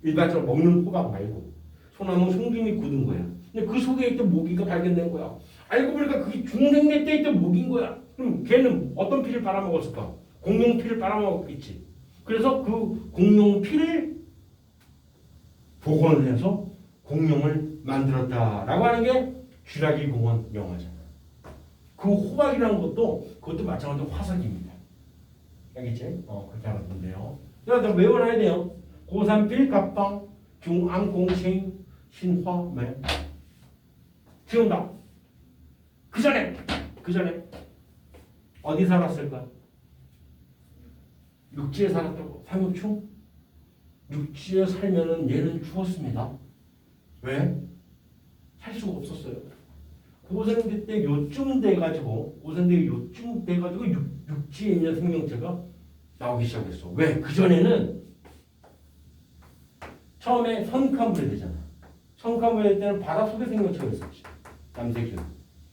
일반적으로 먹는 호박 말고 소나무 송진이 굳은 거야. 근데 그 속에 있던 모기가 발견된 거야. 알고 보니까 그게 중생대 때 있던 모기인 거야. 그럼 걔는 어떤 피를 빨아먹었을까? 공룡 피를 빨아먹었겠지. 그래서 그 공룡 피를 복원을 해서 공룡을 만들었다라고 하는 게 쥐라기 공원 영화잖아. 그 호박이라는 그것도 마찬가지로 화석입니다. 알겠지? 그렇게 알아두면 돼요. 그래서 외워놔야 돼요. 고산필, 갑방, 중앙공생, 신화매. 지운다. 그 전에 어디 살았을까? 육지에 살았다고. 삼육충? 육지에 살면은 얘는 죽었습니다. 왜? 살 수가 없었어요. 고생대 때 요쯤 돼가지고 육지에 있는 생명체가 나오기 시작했어. 왜? 그 전에는 처음에 선카물에 되잖아. 선카물에 때는 바다 속에 생명체가 있었지. 남세균,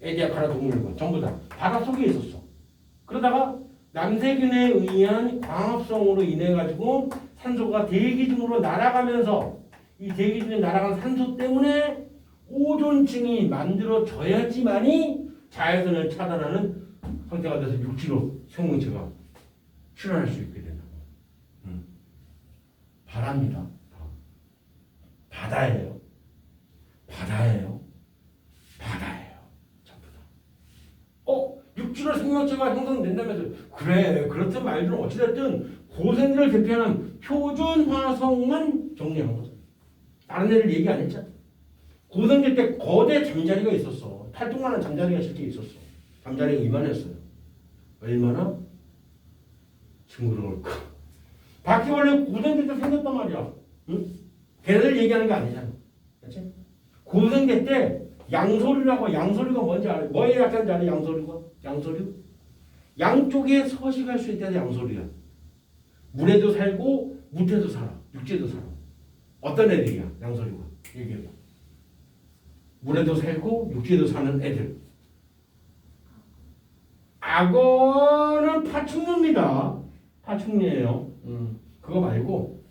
에디아카라 동물과 전부 다 바다 속에 있었어. 그러다가 남세균에 의한 광합성으로 인해 가지고 산소가 대기 중으로 날아가면서 이 대기 중에 날아간 산소 때문에 오존층이 만들어져야지만이 자외선을 차단하는 상태가 돼서 육지로 생명체가 출현할 수 있게 된다고. 바다입니다. 바다예요. 전부 다. 육지로 생명체가 형성된다면서. 그래, 그렇든 말든 어찌됐든 고생들을 대표하는 표준 화석만 정리한 거죠. 다른 애를 얘기 안 했잖아. 고생들 때 거대 잠자리가 있었어. 팔뚝만한 잠자리가 실제 있었어. 잠자리가 이만했어요. 얼마나 징그러울까. 바퀴벌레 고생들 때 생겼단 말이야. 응? 걔네들 얘기하는 게 아니잖아. 그렇지? 고생대 때 양서류가 뭔지 알아요? 뭐에 약한지 알아요? 양서류? 양쪽에 서식할 수 있다는 양서류야. 물에도 살고 무태도 살아. 육지에도 살아. 어떤 애들이야? 양서류가. 얘기해봐. 물에도 살고 육지에도 사는 애들. 악어는 파충류입니다. 파충류예요. 그거 말고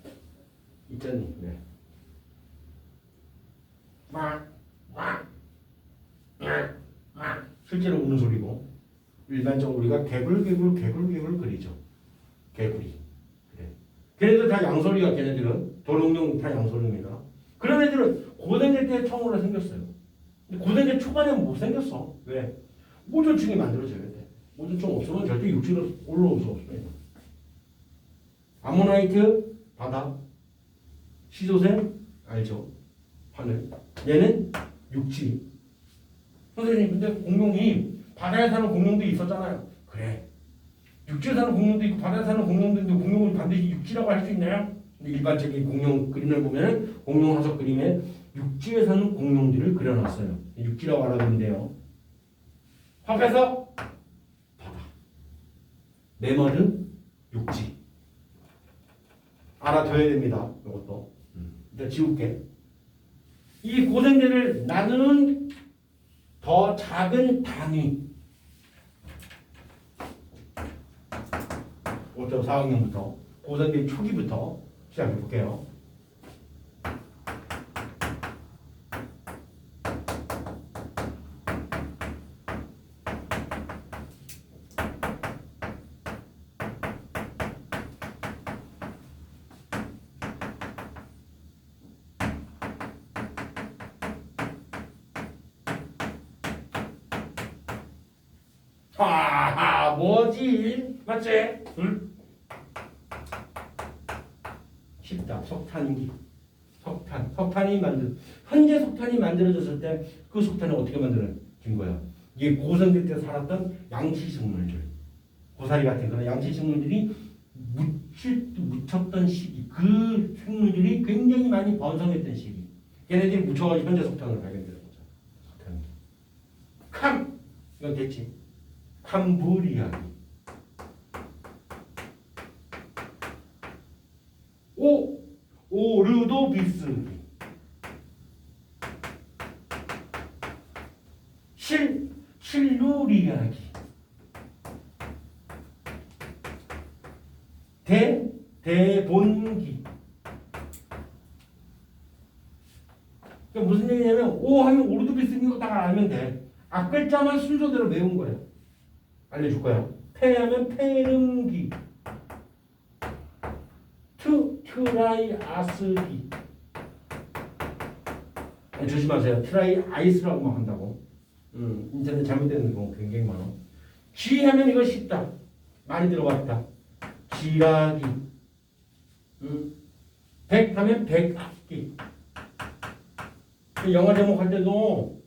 있잖니. 네. 실제로 우는 소리고 일반적으로 우리가 개굴 그리죠. 개구리. 그래. 걔네들 다 양소리가 걔네들은 도롱뇽 다 양소리입니다. 그런 애들은 고등제 때 처음으로 생겼어요. 근데 고등제 초반에는 못 생겼어. 왜? 모조충이 만들어져야 돼. 모조충 없으면 절대 육지로 올라올 수 없습니다. 아모나이트 바다, 시조새 알죠? 하늘. 얘는 육지. 선생님, 근데 공룡이 바다에 사는 공룡도 있었잖아요. 그래. 육지에 사는 공룡도 있고 바다에 사는 공룡도 있는데 공룡을 반드시 육지라고 할 수 있나요? 근데 일반적인 공룡 그림을 보면 공룡 화석 그림에 육지에 사는 공룡들을 그려놨어요. 육지라고 알아두면 돼요. 화폐석 바다. 메머드 육지. 알아둬야 됩니다. 이것도. 일단 지울게. 이 고생대를 나누는 더 작은 단위 5.4학년부터 고생대 초기부터 시작해 볼게요. 뭐지? 맞지? 응? 쉽다. 석탄기. 석탄이 현재 석탄이 만들어졌을 때 그 석탄은 어떻게 만들어진 거야? 이게 고성대 때 살았던 양치식물들, 고사리 같은 그런 양치식물들이 묻혔던 시기, 그 생물들이 굉장히 많이 번성했던 시기. 걔네들이 묻혀가지고 현재 석탄을 발견되는 거죠. 석탄. 이건 됐지. 캄브리아기. 오르도비스기. 실루리아기. 대본기. 그러니까 무슨 얘기냐면 오 하면 오르도비스인 거 딱 알면 돼. 앞글자만 순서대로 외운 거예요. 알려줄 거예요. 폐하면 폐름기. 트라이아스기. 조심하세요. 트라이아이스라고 막 한다고. 인터넷 잘못되는 거 굉장히 많아. G 하면 이거 쉽다. 많이 들어봤다. 지라기. 백 하면 백악기. 영화 제목 할 때도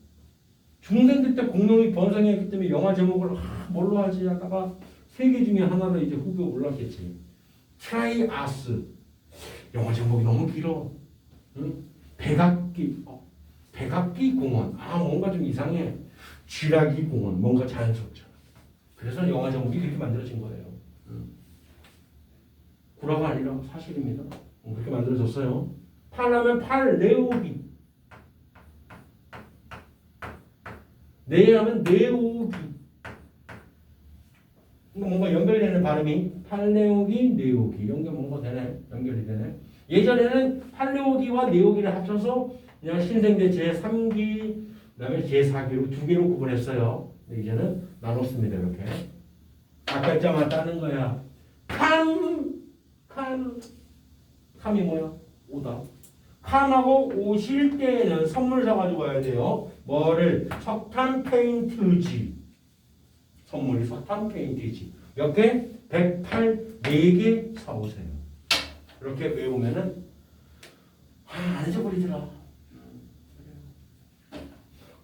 중생들 때 공룡이 번성했기 때문에 영화 제목을 뭘로 하지 하다가 세 개 중에 하나로 이제 후보에 올랐겠지. 트라이아스. 영화 제목이 너무 길어. 백악기. 백악기 공원. 뭔가 좀 이상해. 쥐라기 공원. 뭔가 자연스럽잖아. 그래서 영화 제목이 그렇게 만들어진 거예요. 구라가 아니라 사실입니다. 그렇게 만들어졌어요. 팔하면 팔레오기. 네하면 네오기. 뭔가 연결되는 발음이 팔레오기, 네오기. 뭔가 되네. 연결이 되네. 예전에는 팔레오기와 네오기를 합쳐서 그냥 신생대 제3기, 그 다음에 제4기로 두 개로 구분했어요. 근데 이제는 나눴습니다. 이렇게. 앞글자만 따는 거야. 캄이 뭐야? 오다. 캄하고 오실 때에는 선물 사가지고 와야 돼요. 뭐를? 석탄 페인트지. 선물이 석탄 페인트지. 몇 개? 108, 4개 사오세요. 이렇게 외우면은 안 잊어버리더라.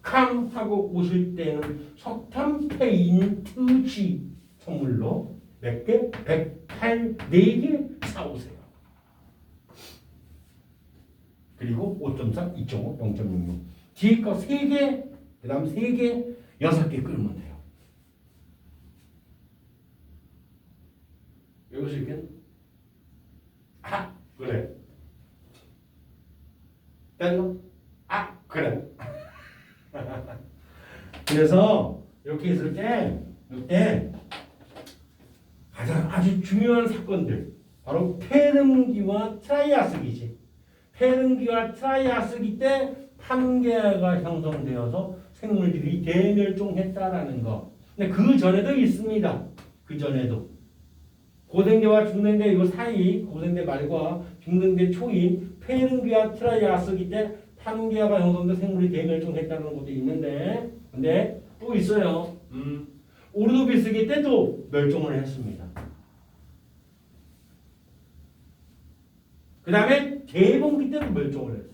캄하고 오실 때는 석탄 페인트지 선물로 몇 개? 108, 4개 사오세요. 그리고 5.4, 2.5, 0.66. 뒤에 거 3개, 그 다음 3개, 6개 끓으면 돼요. 외울 수 있겠네? 그래. 됐나? 그래. 그래서 이렇게 있을 때 이때 가장 아주 중요한 사건들 바로 페름기와 트라이아스기지. 페름기와 트라이아스기 때 판게아가 형성되어서 생물들이 대멸종했다라는 거. 근데 그 전에도 있습니다. 그 전에도 고생대와 중생대 이 사이 고생대 말과 중생대 초인 페름기와 트라이아스기 때 판게아가 형성돼 생물이 대멸종했다는 것도 있는데 근데 또 있어요. 오르도비스기 때도 멸종을 했습니다. 그 다음에 대봉기 때도 멸종을 했어요.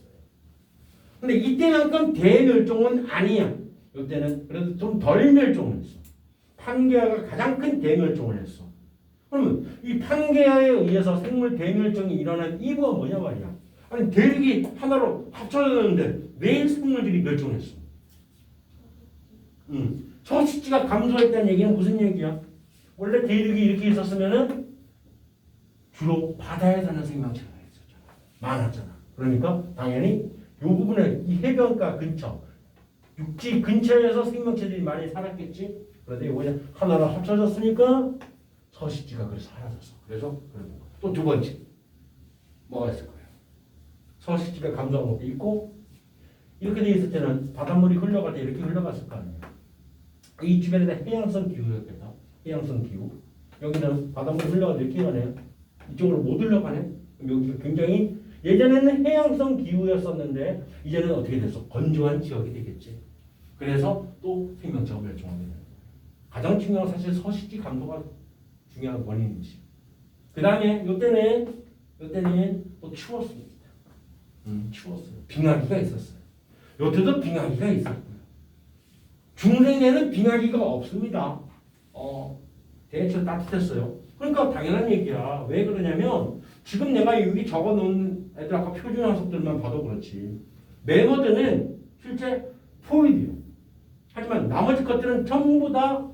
근데 이때만큼 대멸종은 아니야. 이때는 그래도 좀 덜 멸종을 했어. 판게아가 가장 큰 대멸종을 했어. 그러면 이 판게아에 의해서 생물 대멸종이 일어난 이유가 뭐냐 말이야. 아니 대륙이 하나로 합쳐졌는데 왜 생물들이 멸종했어? 서식지가 감소했다는 얘기는 무슨 얘기야? 원래 대륙이 이렇게 있었으면은 주로 바다에 사는 생명체가 있었잖아. 많았잖아. 그러니까 당연히 이 부분에 이 해변가 근처, 육지 근처에서 생명체들이 많이 살았겠지. 그런데 이번에 하나로 합쳐졌으니까 서식지가 그래서 사라졌어. 그래서 또 두 번째 뭐가 있을 거예요? 서식지가 감소한 것도 있고 이렇게 돼 있을 때는 바닷물이 흘러갈 때 이렇게 흘러갔을 거 아니에요. 이 주변에다 해양성 기후였겠다. 해양성 기후. 여기는 바닷물이 흘러가도 이렇게 가네요. 이쪽으로 못 흘러가네. 여기가 굉장히 예전에는 해양성 기후였었는데 이제는 어떻게 됐어? 건조한 지역이 되겠지. 그래서 또 생명체가 멸종하게 되는 거예요. 가장 중요한 사실 서식지 감소가 중요한 원인이지. 그 다음에 이때는 또 추웠습니다. 추웠어요. 빙하기가 있었어요. 요때도 빙하기가 있었고요. 중생에는 빙하기가 없습니다. 대체 따뜻했어요. 그러니까 당연한 얘기야. 왜 그러냐면 지금 내가 여기 적어놓은 애들 아까 표준 항속들만 봐도 그렇지. 매거드는 실제 포이드요. 하지만 나머지 것들은 전부 다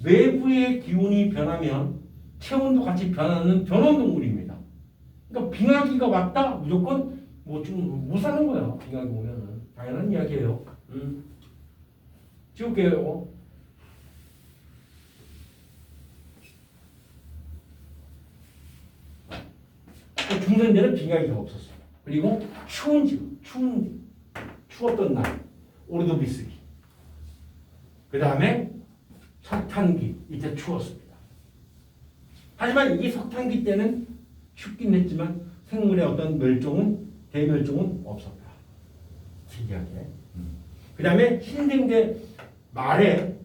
외부의 기온이 변하면 체온도 같이 변하는 변온동물입니다. 그러니까 빙하기가 왔다 무조건 뭐 좀 못 사는 거야. 빙하기 오면은 당연한 이야기예요. 지울게요. 중생대는 빙하기가 없었어요. 그리고 추웠던 날, 오르도비스기. 그 다음에 석탄기, 이때 추웠습니다. 하지만 이 석탄기 때는 춥긴 했지만 생물의 어떤 대멸종은 없었다. 특이하게. 그 다음에 신생대 말에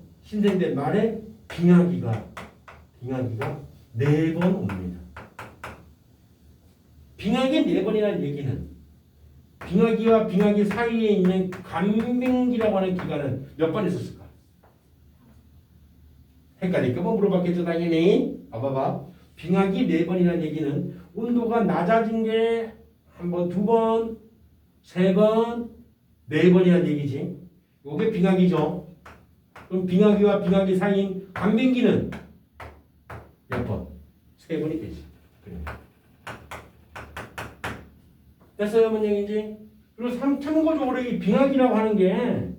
빙하기가 4번 옵니다. 빙하기 4번이라는 얘기는 빙하기와 빙하기 사이에 있는 간빙기라고 하는 기간은 몇 번 있었을까? 헷갈릴까봐 물어봤겠죠 당연히. 봐봐. 빙하기 4번이라는 얘기는 온도가 낮아진 게 1번, 2번, 3번, 4번이라는 얘기지. 이게 빙하기죠. 그럼 빙하기와 빙하기 사이인 간빙기는 몇 번? 3번이 되지. 그래. 됐어요, 뭔 얘기인지? 그리고 참고적으로 이 빙하기라고 하는 게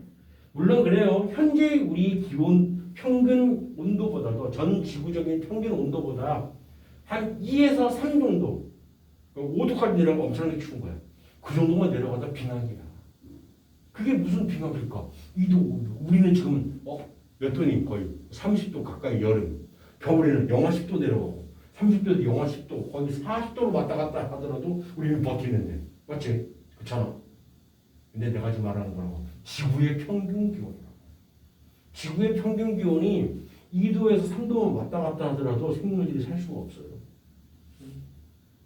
물론 그래요. 현재 우리 기온 평균 온도보다도 전 지구적인 평균 온도보다 한 2에서 3 정도 5도까지 내려가면 엄청나게 추운 거야. 그 정도만 내려가다 빙하기야. 그게 무슨 빙하기일까? 2도, 5도. 우리는 지금 몇 도니? 거의 30도 가까이 여름. 겨울에는 영하 10도 내려가고 30도에서 영하 10도 거의 40도로 왔다 갔다 하더라도 우리는 버티는데. 맞지? 그렇잖아. 근데 내가 지금 말하는 거는 지구의 평균 기온이라고. 지구의 평균 기온이 2도에서 3도만 왔다 갔다 하더라도 생물들이 살 수가 없어요.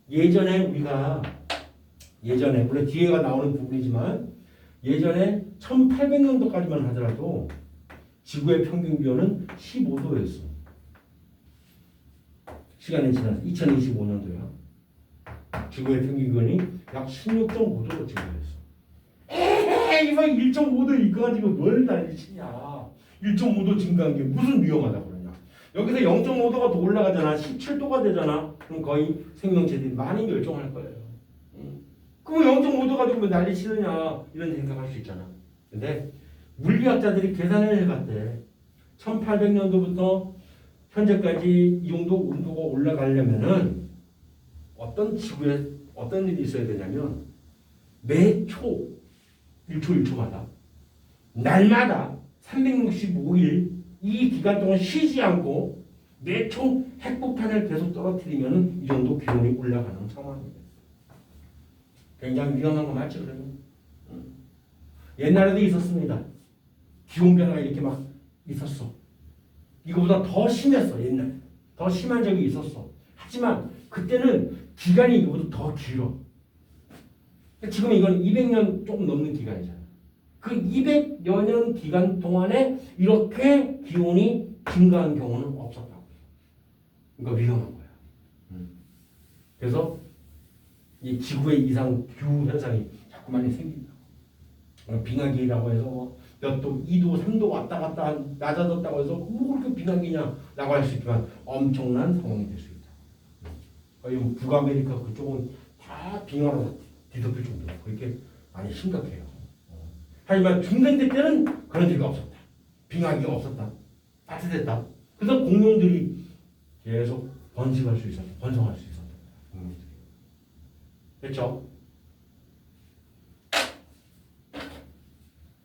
예전에 물론 뒤에가 나오는 부분이지만 예전에 1800년도까지만 하더라도 지구의 평균 기온은 15도였어. 시간이 지나서 2025년도야. 지구의 평균 기온이 약 16.5도로 증가했어. 이번 1.5도 이거가지고 뭘 난리치냐. 1.5도 증가한 게 무슨 위험하다 그러냐. 여기서 0.5도가 더 올라가잖아. 17도가 되잖아. 그럼 거의 생명체들이 많이 멸종할 거예요. 그럼 0.5도 가지고 왜 난리 치느냐 이런 생각할 수 있잖아. 근데 물리학자들이 계산을 해봤대. 1800년도부터 현재까지 이 정도 온도가 올라가려면은 어떤 지구에 어떤 일이 있어야 되냐면 매초 1초 1초마다 날마다 365일 이 기간 동안 쉬지 않고 매초 핵폭탄을 계속 떨어뜨리면 이 정도 기온이 올라가는 상황입니다. 굉장히 위험한 거 맞죠? 그러면 옛날에도 있었습니다. 기온 변화가 이렇게 막 있었어. 이거보다 더 심했어. 옛날에 더 심한 적이 있었어. 하지만 그때는 기간이 이거보다 더 길어. 지금 이건 200년 조금 넘는 기간이잖아. 그 200여 년 기간 동안에 이렇게 기온이 증가한 경우는 없었다고. 그러니까 위험한 거야. 그래서 이 지구의 이상 기후 현상이 자꾸만 생긴다. 빙하기라고 해서 몇 도, 2도, 3도 왔다 갔다 낮아졌다고 해서 뭐 그렇게 빙하기냐라고 할 수 있지만 엄청난 상황이 될 수 있다. 거의 북아메리카 그쪽은 다 빙하로 뒤덮일 정도로 그렇게 많이 심각해요. 하지만 중간대 때는 그런 일이 없었다. 빙하기가 없었다. 따뜻했다. 그래서 공룡들이 계속 번식할 수 있었다. 번성할 수 있었다. 공룡들이. 됐죠?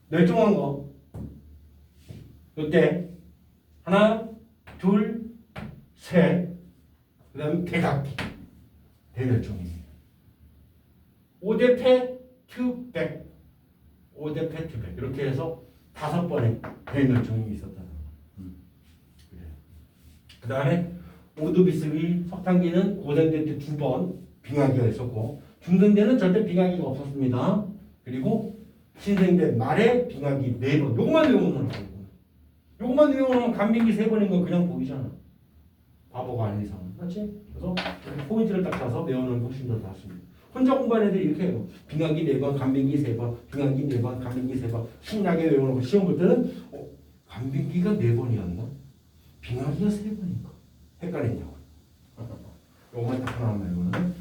멸종한 거. 이때 하나, 둘, 셋. 그 다음에 대각기. 대멸종입니다. 5대 패, 투백. 5대 패, 투백. 이렇게 해서 5번의 대멸종이 있었다. 그 다음에 오두비스기, 석탄기는 고생대 때 2번 빙하기가 있었고 중생대는 절대 빙하기가 없었습니다. 그리고 신생대 말에 빙하기 4번. 요것만 외우면 하고 요것만 외우면 간빙기 3번인 거 그냥 보이잖아. 바보가 아닌 이상은. 그렇지? 그래서 포인트를 딱 잡아서 외우는 게 훨씬 더 낫습니다. 혼자 공부하는 애들이 이렇게 해요. 빙하기 4번, 간빙기 3번, 빙하기 4번, 간빙기 3번. 신나게 외우는 거 시험 볼 때는 간빙기가 4번이었나? 빙하기가 3번인가? 헷갈리냐고. 요것만 딱 하나만 외우는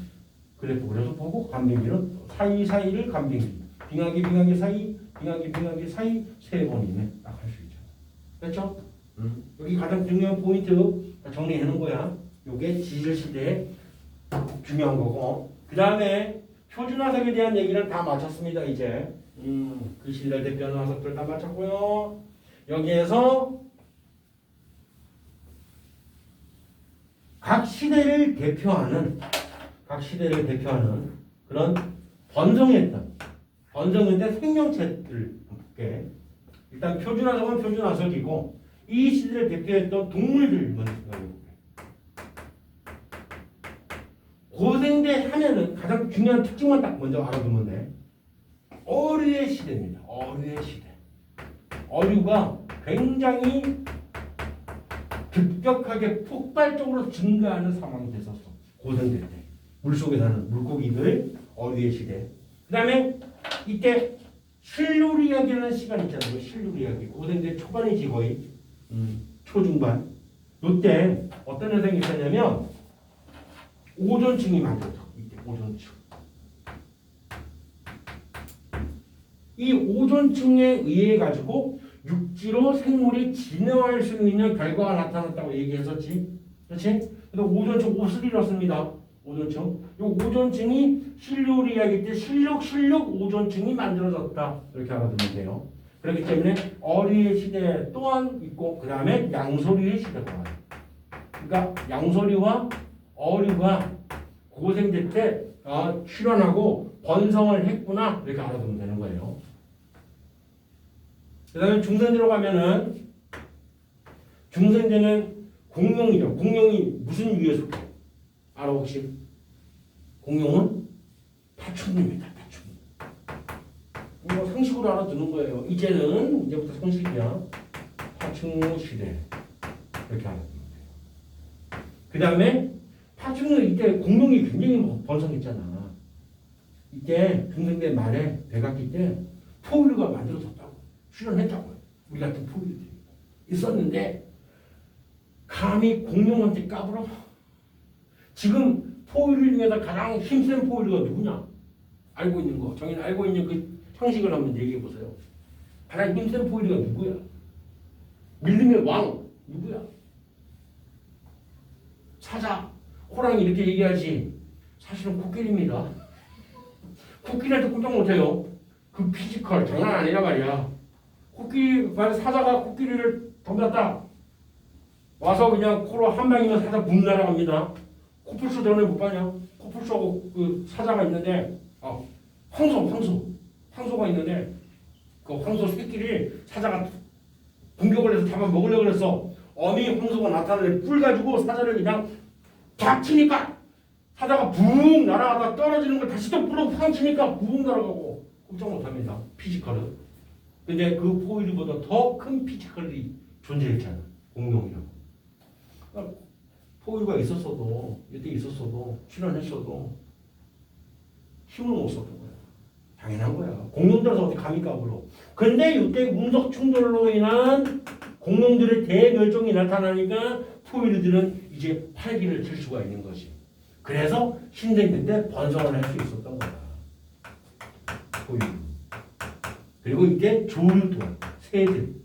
그래프 그래서 보고 간빙기는 사이사이를 간빙기. 빙하기 사이, 빙하기 사이 3번이네. 딱 할 수 있죠. 됐죠? 여기 가장 중요한 포인트 정리해 놓은 거야. 요게 지질시대에 중요한 거고. 그 다음에 표준화석에 대한 얘기는 다 마쳤습니다. 이제 그 시대를 대표하는 화석들 다 마쳤고요. 여기에서 각 시대를 대표하는 그런 번성했던 생명체들 볼게. 일단 표준화석은 표준화석이고 이 시대를 대표했던 동물들 먼저 생각해볼게. 고생대 하면은 가장 중요한 특징만 딱 먼저 알아두면 돼. 어류의 시대입니다. 어류의 시대. 어류가 굉장히 급격하게 폭발적으로 증가하는 상황이 됐었어. 고생대 때. 물속에 사는 물고기들 어류의 시대. 그 다음에 이때 실루리학이라는 시간 있잖아요. 실루리학이 고생대 초반이지 거의 초중반. 이때 어떤 현상이 있었냐면 오존층이 만들어져. 이때 오존층. 이 오존층에 의해 가지고 육지로 생물이 진화할 수 있는 결과가 나타났다고 얘기했었지. 그렇지? 그래서 오존층 옷을 잃었습니다. 오존층. 이 오존층이 실루리아기 때 실록 오존층이 만들어졌다. 이렇게 알아두면 돼요. 그렇기 때문에 어류의 시대 또한 있고 그 다음에 양서류의 시대가 와요. 그러니까 양서류와 어류가 고생대 때 출현하고 번성을 했구나. 이렇게 알아두면 되는 거예요. 그 다음에 중생대로 가면은 중생대는 공룡이죠. 공룡이 무슨 유에 속해? 알아 혹시? 공룡은 파충류입니다. 파충류. 이거 상식으로 알아두는 거예요. 이제부터 상식이야. 파충류 시대. 이렇게 알아두면 돼요. 그 다음에 파충류 이때 공룡이 굉장히 번성했잖아. 이때 중생대 말에 백악기 때 포유류가 만들어졌다고. 출현했다고요. 우리 같은 포유류들이 있었는데 감히 공룡한테 까불어? 지금 포유류 중에서 가장 힘센 포유류가 누구냐? 알고 있는 거. 정의는 알고 있는 그 형식을 한번 얘기해 보세요. 가장 힘센 포유류가 누구야? 밀림의 왕 누구야? 사자, 호랑이 이렇게 얘기하지 사실은 코끼리입니다. 코끼리한테 꼼짝 못해요. 그 피지컬 장난 아니란 말이야. 만약 사자가 코끼리를 덤볐다. 와서 그냥 코로 한 방이면 사자 붕 날아갑니다. 코뿔소 전에 못 봤냐? 코뿔소하고 그 사자가 있는데, 황소가 있는데, 그 황소 새끼를 사자가 공격을 해서 잡아먹으려고 그랬어. 어미 황소가 나타나는데 뿔 가지고 사자를 그냥 탁 치니까 사자가 붕 날아가다 떨어지는 걸 다시 또 뿔로 팡 치니까 붕 날아가고 꼼짝 못합니다. 피지컬은. 근데 그 포유류보다 더 큰 피지컬이 존재했잖아. 공룡이라고. 그러니까 포유류가 있었어도 이때 있었어도 출현했어도 힘을 못 썼던 거야. 당연한 거야. 공룡들에서 어디 감히 까불어. 근데 이때 운석 충돌로 인한 공룡들의 대멸종이 나타나니까 포유류들은 이제 활기를 칠 수가 있는 거지. 그래서 신생들 때 번성을 할 수 있었던 거야. 포유류. 그리고 이때 조류 또한 새들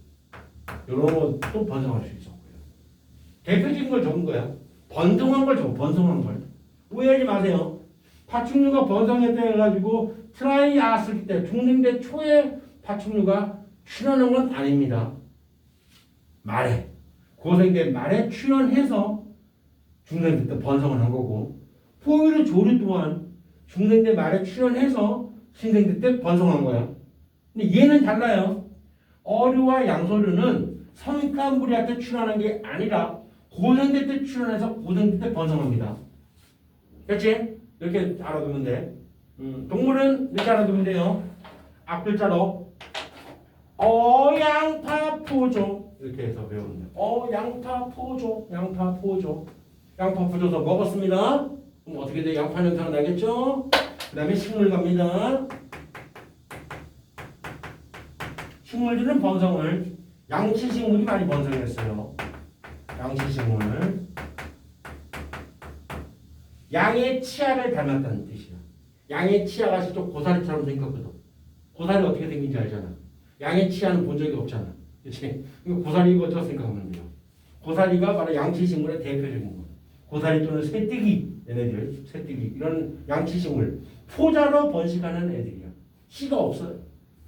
이런 것도 번성할 수 있었고요. 대표적인 걸 적은 거야. 번성한 걸 적어. 번성한 걸. 오해하지 마세요. 파충류가 번성했다 해가지고 트라이아슬 때 중생대 초에 파충류가 출현한 건 아닙니다. 말에 고생대 말에 출현해서 중생대 때 번성을 한 거고 포유류 조류 또한 중생대 말에 출현해서 신생대 때 번성한 거야. 근데 얘는 달라요. 어류와 양서류는 성kam브리아 때 출현한 게 아니라 고생대 때 출현해서 고생대 때 번성합니다. 그렇지? 이렇게 알아두면 돼. 동물은 이렇게 알아두면 돼요. 앞글자로 양파포조 이렇게 해서 배우면 돼요. 양파포조 양파포조서 먹었습니다. 그럼 어떻게 돼? 양파 냄새가 나겠죠? 그 다음에 식물 갑니다. 식물들은 번성을 양치식물이 많이 번성했어요. 양치식물 양의 치아를 닮았다는 뜻이야. 양의 치아가 좀 고사리처럼 생겼거든. 고사리 어떻게 생긴지 알잖아. 양의 치아는 본 적이 없잖아. 그렇지? 고사리 거죠 생각하면 돼요. 고사리가 바로 양치식물의 대표적인 거. 고사리 또는 새뜨기 얘네들 새뜨기 이런 양치식물 포자로 번식하는 애들이야. 씨가 없어요.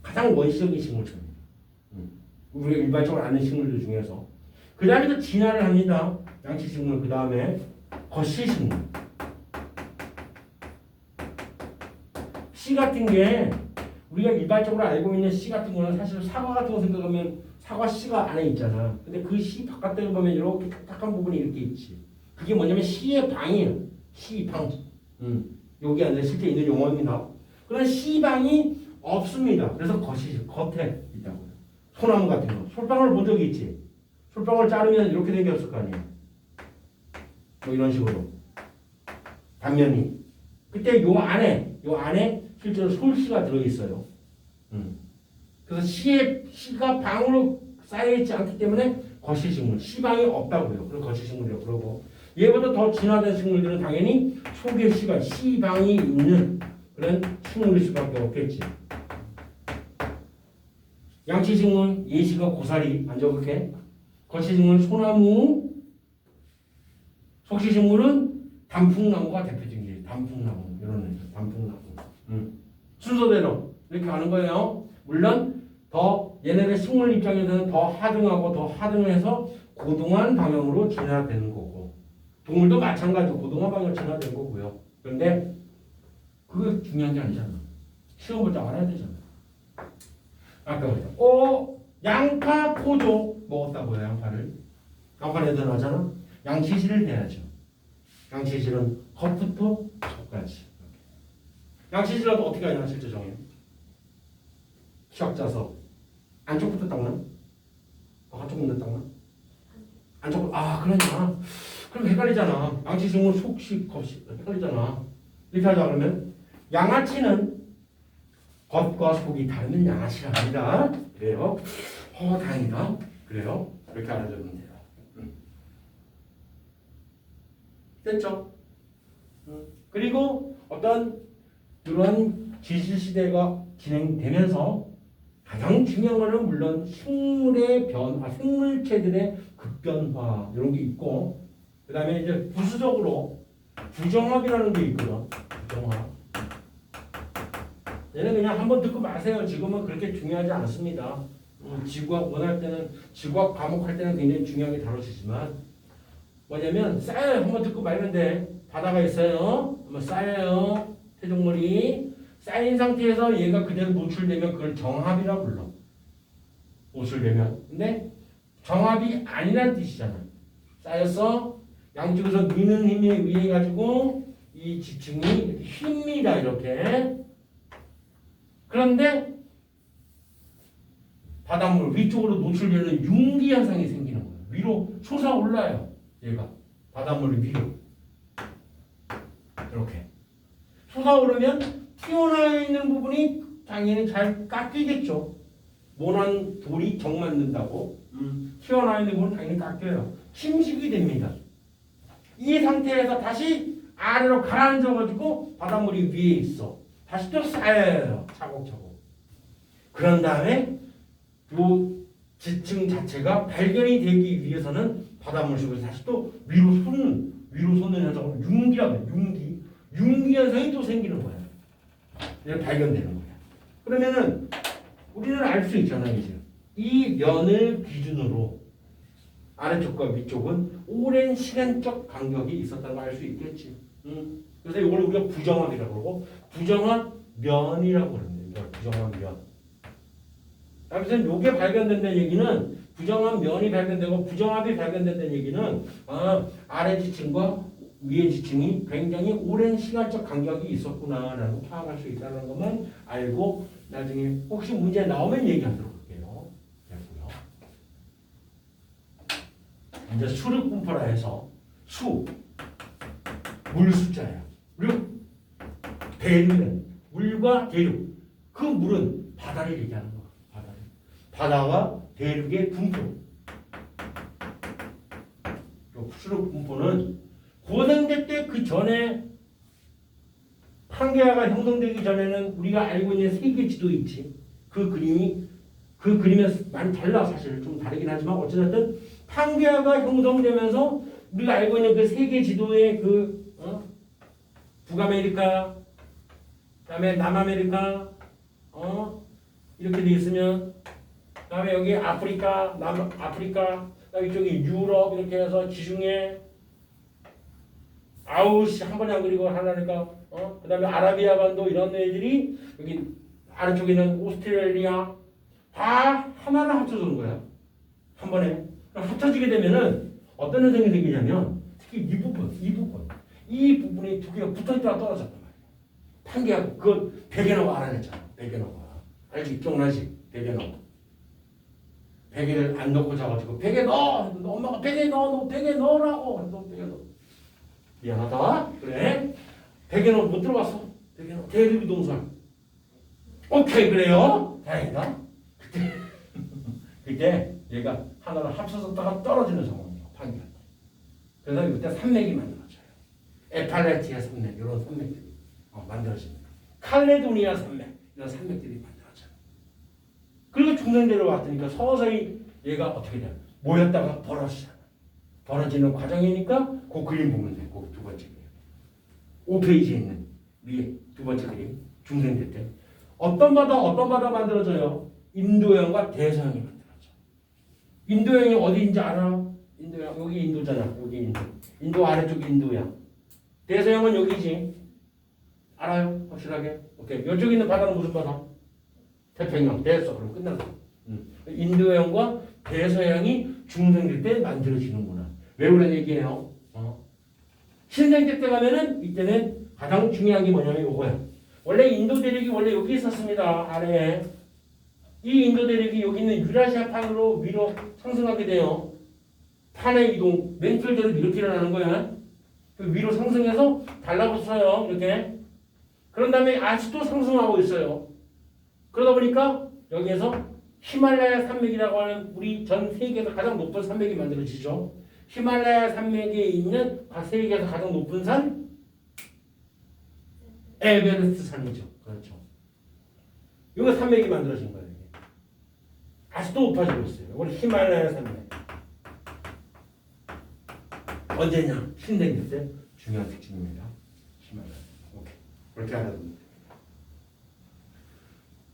가장 원시적인 식물처럼. 우리가 일반적으로 아는 식물들 중에서 그 다음에 또 진화를 합니다. 양치식물 그 다음에 거시식물. 씨 같은 게 우리가 일반적으로 알고 있는 씨 같은 거는 사실 사과 같은 거 생각하면 사과 씨가 안에 있잖아. 근데 그 씨 바깥에 보면 이렇게 딱딱한 부분이 이렇게 있지. 그게 뭐냐면 씨의 방이에요. 씨방. 여기 안에 실제 있는 용어입니다. 그런 씨방이 없습니다. 그래서 겉에 있다고요. 소나무 같은 거. 솔방울 본 적이 있지. 솔방울 자르면 이렇게 생겼을 거 아니에요. 뭐 이런 식으로. 단면이. 그때 요 안에 실제로 솔씨가 들어있어요. 그래서 씨가 방으로 쌓여있지 않기 때문에 거시식물, 씨방이 없다고요. 그리고 거시식물이라고 그러고 얘보다 더 진화된 식물들은 당연히 속에 씨방이 있는 그런 식물일 수밖에 없겠지. 양치식물, 예시가 고사리, 안 적을게. 거시식물, 소나무, 속시식물은 단풍나무가 대표적인 게 단풍나무, 이런 애들, 단풍나무. 순서대로 이렇게 가는 거예요. 물론 더 얘네들 식물 입장에서는 더 하등하고 더 하등해서 고등한 방향으로 진화되는 거고 동물도 마찬가지로 고등한 방향으로 진화된 거고요. 그런데 그게 중요한 게 아니잖아. 시험 볼 때 알아야 되잖아. 아까 그랬죠. 양파 포조 먹었다고요. 양파 내도 나잖아. 양치질을 해야죠. 양치질은 겉부터 속까지. 양치질은 어떻게 하냐 실제 정해. 시작 짜서 안쪽부터 닦나? 한쪽부터 닦나? 안쪽 그러냐? 그럼 헷갈리잖아. 양치질은 속식 겉식 헷갈리잖아. 이렇게 하자 그러면 양아치는 겉과 속이 다르면 양아치가 아니다. 그래요. 다행이다. 그래요. 이렇게 알아주면 돼요. 됐죠? 그리고 어떤 이러한 지질 시대가 진행되면서 가장 중요한 거는 물론 식물의 변화, 생물체들의 급변화 이런 게 있고, 그 다음에 이제 부수적으로 부정합이라는 게 있거든. 부정합. 얘는 그냥 한번 듣고 마세요. 지금은 그렇게 중요하지 않습니다. 지구학 원할 때는, 지구학 과목 할 때는 굉장히 중요하게 다뤄지지만, 뭐냐면 쌓여요. 한번 듣고 말면 돼. 바다가 있어요. 한번 쌓여요. 세종물이 쌓인 상태에서 얘가 그대로 노출되면 그걸 정합이라고 불러. 노출되면. 근데 정합이 아니란 뜻이잖아. 쌓여서 양쪽에서 미는 힘에 의해 가지고 이 지층이 휩니다. 이렇게. 그런데 바닷물 위쪽으로 노출되는 융기 현상이 생기는 거예요. 위로 솟아올라요. 얘가 바닷물 위로 이렇게 솟아오르면 튀어나와 있는 부분이 당연히 잘 깎이겠죠. 모난 돌이 정 맞는다고 튀어나와 있는 부분은 당연히 깎여요. 침식이 됩니다. 이 상태에서 다시 아래로 가라앉아가지고 바닷물이 위에 있어. 다시 또 쌓여요. 차곡차곡. 그런 다음에 요 지층 자체가 발견이 되기 위해서는 바닷물 속에서 다시 또 위로 솟는 현상으로 융기라고 해요. 융기 현상이 또 생기는 거예요. 이게 발견되는 거예요. 그러면은 우리는 알 수 있잖아요. 이제 이 면을 기준으로 아래쪽과 위쪽은 오랜 시간적 간격이 있었다는 걸 알 수 있겠지. 그래서 이걸 우리가 부정합이라고 그러고 부정합 면이라고 그럽니다. 부정합 면. 그래서 이게 발견된다는 얘기는 부정합 면이 발견되고 부정합이 발견된다는 얘기는 아래 지층과 위의 지층이 굉장히 오랜 시간적 간격이 있었구나라고 파악할 수 있다는 것만 알고 나중에 혹시 문제 나오면 얘기하도록 할게요. 됐고요. 이제 수를 분포라 해서 물 숫자예요. 그리고 대륙은 물과 대륙. 그 물은 바다를 얘기하는 거야. 바다와 대륙의 분포. 수륙 분포는 고생대 때 그 전에 판게아가 형성되기 전에는 우리가 알고 있는 세계 지도 있지. 그 그림에서 많이 달라. 사실 좀 다르긴 하지만 어쨌든 판게아가 형성되면서 우리가 알고 있는 그 세계 지도의 북아메리카, 그다음에 남아메리카, 이렇게 돼 있으면, 그다음에 여기 아프리카, 남아프리카, 그다음에 이쪽에 유럽 이렇게 해서 지중해, 아우씨 한 번에 안 그리고 하나니까, 그다음에 아라비아 반도 이런 애들이 여기 아래쪽에는 오스트레일리아 다 하나를 합쳐주는 거야. 한 번에 합쳐지게 되면은 어떤 현상이 생기냐면 특히 이 부분이 두 개가 붙어있다가 떨어졌단 말이야. 판게하고 그 베개너가 알아냈잖아. 베개너가 알지? 기억나지? 베개너. 베개를 안 넣고 자가지고 베개 넣어. 엄마가 베개 넣어. 너 베개 넣으라고. 너 베개 넣어. 미안하다. 그래. 베개너 못 들어봤어. 베개너 대륙 동선. 오케이 그래요. 다행이다. 그때 얘가 하나를 합쳐졌다가 떨어지는 상황이에요. 판결. 그래서 이때 산맥이 만들어져요. 에팔레티아 산맥 이런 산맥들이 만들어집니다. 칼레도니아 산맥 이런 산맥들이 만들어져요. 그리고 중생대로 왔으니까 서서히 얘가 어떻게 돼요? 모였다가 벌어지는 과정이니까 그 그림 보면 돼. 그 두 번째 그림. 5페이지에 있는 위에 두 번째 그림. 중생대 때 어떤 바다 만들어져요? 인도양과 대서양이 만들어져. 인도양이 어디인지 알아? 인도양 여기 인도잖아. 여기 인도 아래쪽 인도양. 대서양은 여기지. 알아요? 확실하게? 오케이. 이쪽에 있는 바다는 무슨 바다? 태평양. 됐어. 그럼 끝났어. 인도양과 대서양이 중생대 때 만들어지는구나. 왜 그런 얘기예요? 신생대 때 가면은 이때는 가장 중요한 게 뭐냐면 이거야. 원래 인도 대륙이 원래 여기 있었습니다. 아래에. 이 인도 대륙이 여기 있는 유라시아 판으로 위로 상승하게 돼요. 판의 이동, 맨틀대로 이렇게 일어나는 거야. 그 위로 상승해서 달라붙어요. 이렇게. 그런 다음에 아직도 상승하고 있어요. 그러다 보니까 여기에서 히말라야 산맥이라고 하는 우리 전 세계에서 가장 높은 산맥이 만들어지죠. 히말라야 산맥에 있는 세계에서 가장 높은 산 에베레스트 산이죠. 그렇죠. 이거 산맥이 만들어진 거예요. 아직도 높아지고 있어요. 우리 히말라야 산맥. 언제냐? 신생일 때 중요한 특징입니다. 히말라야. 오케이. 그렇게 알아둡니다.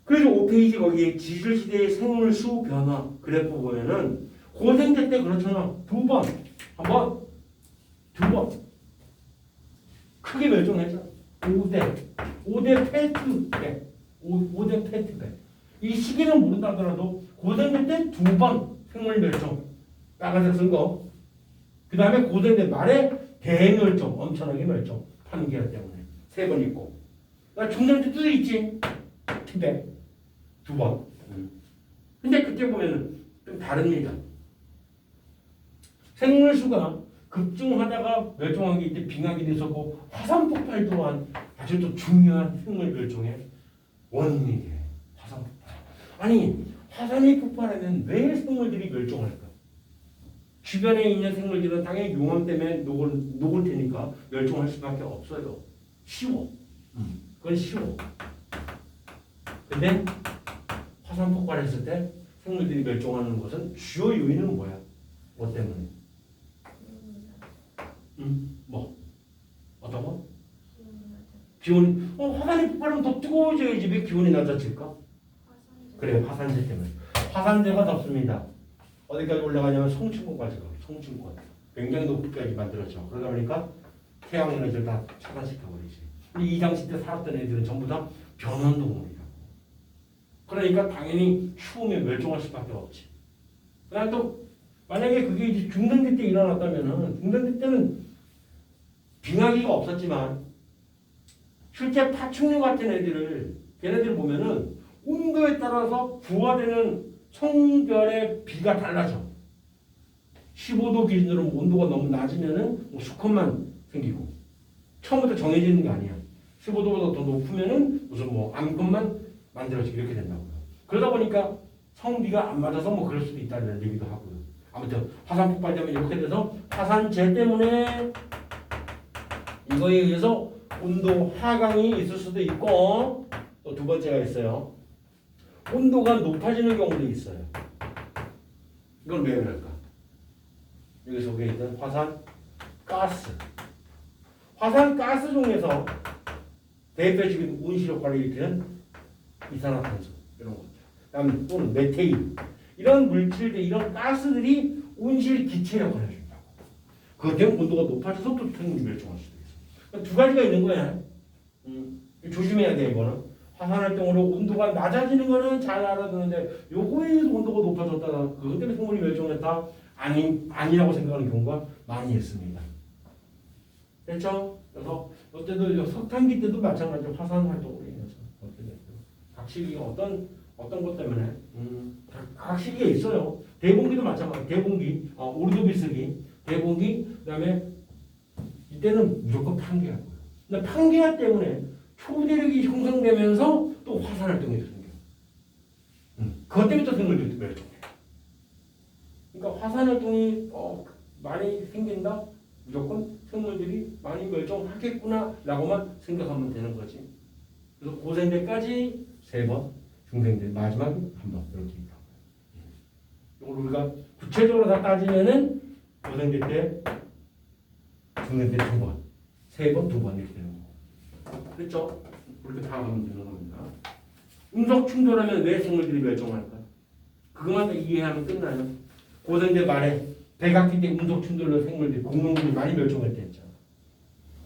그래서 5페이지 거기에 지질시대의 생물수 변화 그래프 보면은 고생대 때 그렇잖아. 두 번, 한 번, 두 번 크게 멸종했잖아. 5대 페트배, 5대 페트배. 이 시기는 모른다 하더라도 고생대 때 두 번 생물 멸종. 빨간색 쓴 거. 그 다음에 고생대 말에 대멸종, 엄청나게 멸종. 판기화 때문에. 3번 있고. 그러니까 중생대 때도 있지. 티베. 2번. 근데 그때 보면은 좀 다릅니다. 생물수가 급증하다가 멸종한 게 이제 빙하기도 있었고 화산 폭발 또한 아주 또 중요한 생물 멸종의 원인이에요. 화산 폭발. 아니 화산이 폭발하면 왜 생물들이 멸종할까? 주변에 있는 생물들은 당연히 용암 때문에 녹을 테니까 멸종할 수밖에 없어요. 쉬워. 그건 쉬워. 근데 화산 폭발했을 때 생물들이 멸종하는 것은 주요 요인은 뭐야? 뭐 때문에? 뭐? 어떤 거? 기온이 화산이 폭발하면 더 뜨거워져야지 왜 기온이 낮아질까? 그래 화산재 때문에. 화산재가 덥습니다. 어디까지 올라가냐면 성층권까지 가요. 성층권. 굉장히 높이까지 만들어져. 그러다 보니까 태양 에너지를 다 차단시켜버리지. 이 이장시 때 살았던 애들은 전부 다 변온동물이야. 그러니까 당연히 추움에 멸종할 수밖에 없지. 그다음 또 만약에 그게 이제 중등대 때 일어났다면은 중등대 때는 빙하기가 없었지만 실제 파충류 같은 애들을 걔네들 보면은 온도에 따라서 부화되는 성별의 비가 달라져. 15도 기준으로 온도가 너무 낮으면은 뭐 수컷만 생기고 처음부터 정해지는 게 아니야. 15도보다 더 높으면은 무슨 뭐 암컷만 만들어지고 이렇게 된다고요. 그러다 보니까 성비가 안 맞아서 뭐 그럴 수도 있다는 얘기도 하고요. 아무튼 화산 폭발되면 이렇게 돼서 화산재 때문에 이거에 의해서 온도 하강이 있을 수도 있고 또 두 번째가 있어요. 온도가 높아지는 경우도 있어요. 이건 왜 그럴까? 여기 속에 있는 화산 가스. 화산 가스 중에서 대표적인 온실 효과를 일으키는 이산화탄소 이런 것들. 그다음 또는 메테인 이런 물질들 이런 가스들이 온실 기체 역할을 해준다고. 그것 때문에 온도가 높아져서 또 생물이 멸종할 수도 있어. 그러니까 두 가지가 있는 거야. 조심해야 돼 이거는. 화산 활동으로 온도가 낮아지는 거는 잘 알아두는데 요거에 의해서 온도가 높아졌다. 그것 때문에 생물이 멸종했다. 아니라고 생각하는 경우가 많이 있습니다. 됐죠? 그래서 어때도 석탄기 때도 마찬가지로 화산 활동으로 인해서 각 시기가 어떤 것 때문에 각 시기가 있어요. 대봉기도 마찬가지. 대봉기, 오르도비스기, 대봉기, 그다음에 이때는 무조건 판기하고요. 근데 판기화 때문에 초대력이 형성되면서 또 화산 활동이 생겨요. 그것 때문에 또 생물들이 멸종해요. 그러니까 화산 활동이 많이 생긴다. 무조건 생물들이 많이 멸종하겠구나라고만 생각하면 되는 거지. 그래서 고생대까지 3번, 중생대 마지막 한 번 이렇게 있다. 이걸 우리가 구체적으로 다 따지면은 고생대 때, 중생대 2번, 3번, 2번 이렇게 되는 거고. 그렇죠? 그렇게 다 하면 되는 겁니다. 운석 충돌하면 왜 생물들이 멸종할까? 그것만 다 이해하면 끝나요. 고생대 말에 백악기 때 운석 충돌로 생물들이 공룡들이 많이 멸종할 때 했잖아.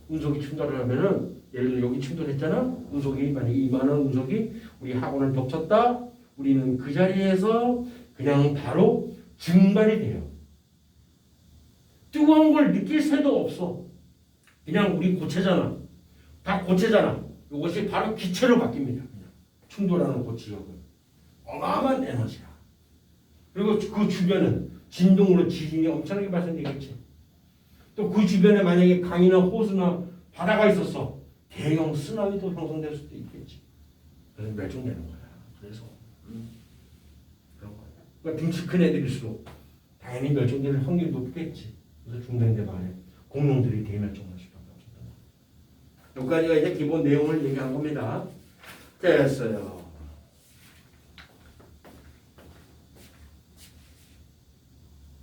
운석이 충돌을 하면은 예를 들어 여기 충돌했잖아. 운석이 만약 이만한 운석이 우리 학원을 덮쳤다. 우리는 그 자리에서 그냥 바로 증발이 돼요. 뜨거운 걸 느낄 새도 없어. 그냥 우리 고체잖아. 다 고체잖아. 이것이 바로 기체로 바뀝니다. 그냥. 충돌하는 고치력은 어마어마한 에너지야. 그리고 그 주변은 진동으로 지진이 엄청나게 발생되겠지. 또 그 주변에 만약에 강이나 호수나 바다가 있었어. 대형 쓰나미도 형성될 수도 있겠지. 그래서 멸종되는 거야. 그래서 그런 거야. 그러니까 등치 큰 애들일수록 당연히 멸종될 확률이 높겠지. 그래서 중생대 말에 공룡들이 대멸종할 수밖에 없었다. 여기까지가 이제 기본 내용을 얘기한 겁니다. 됐어요.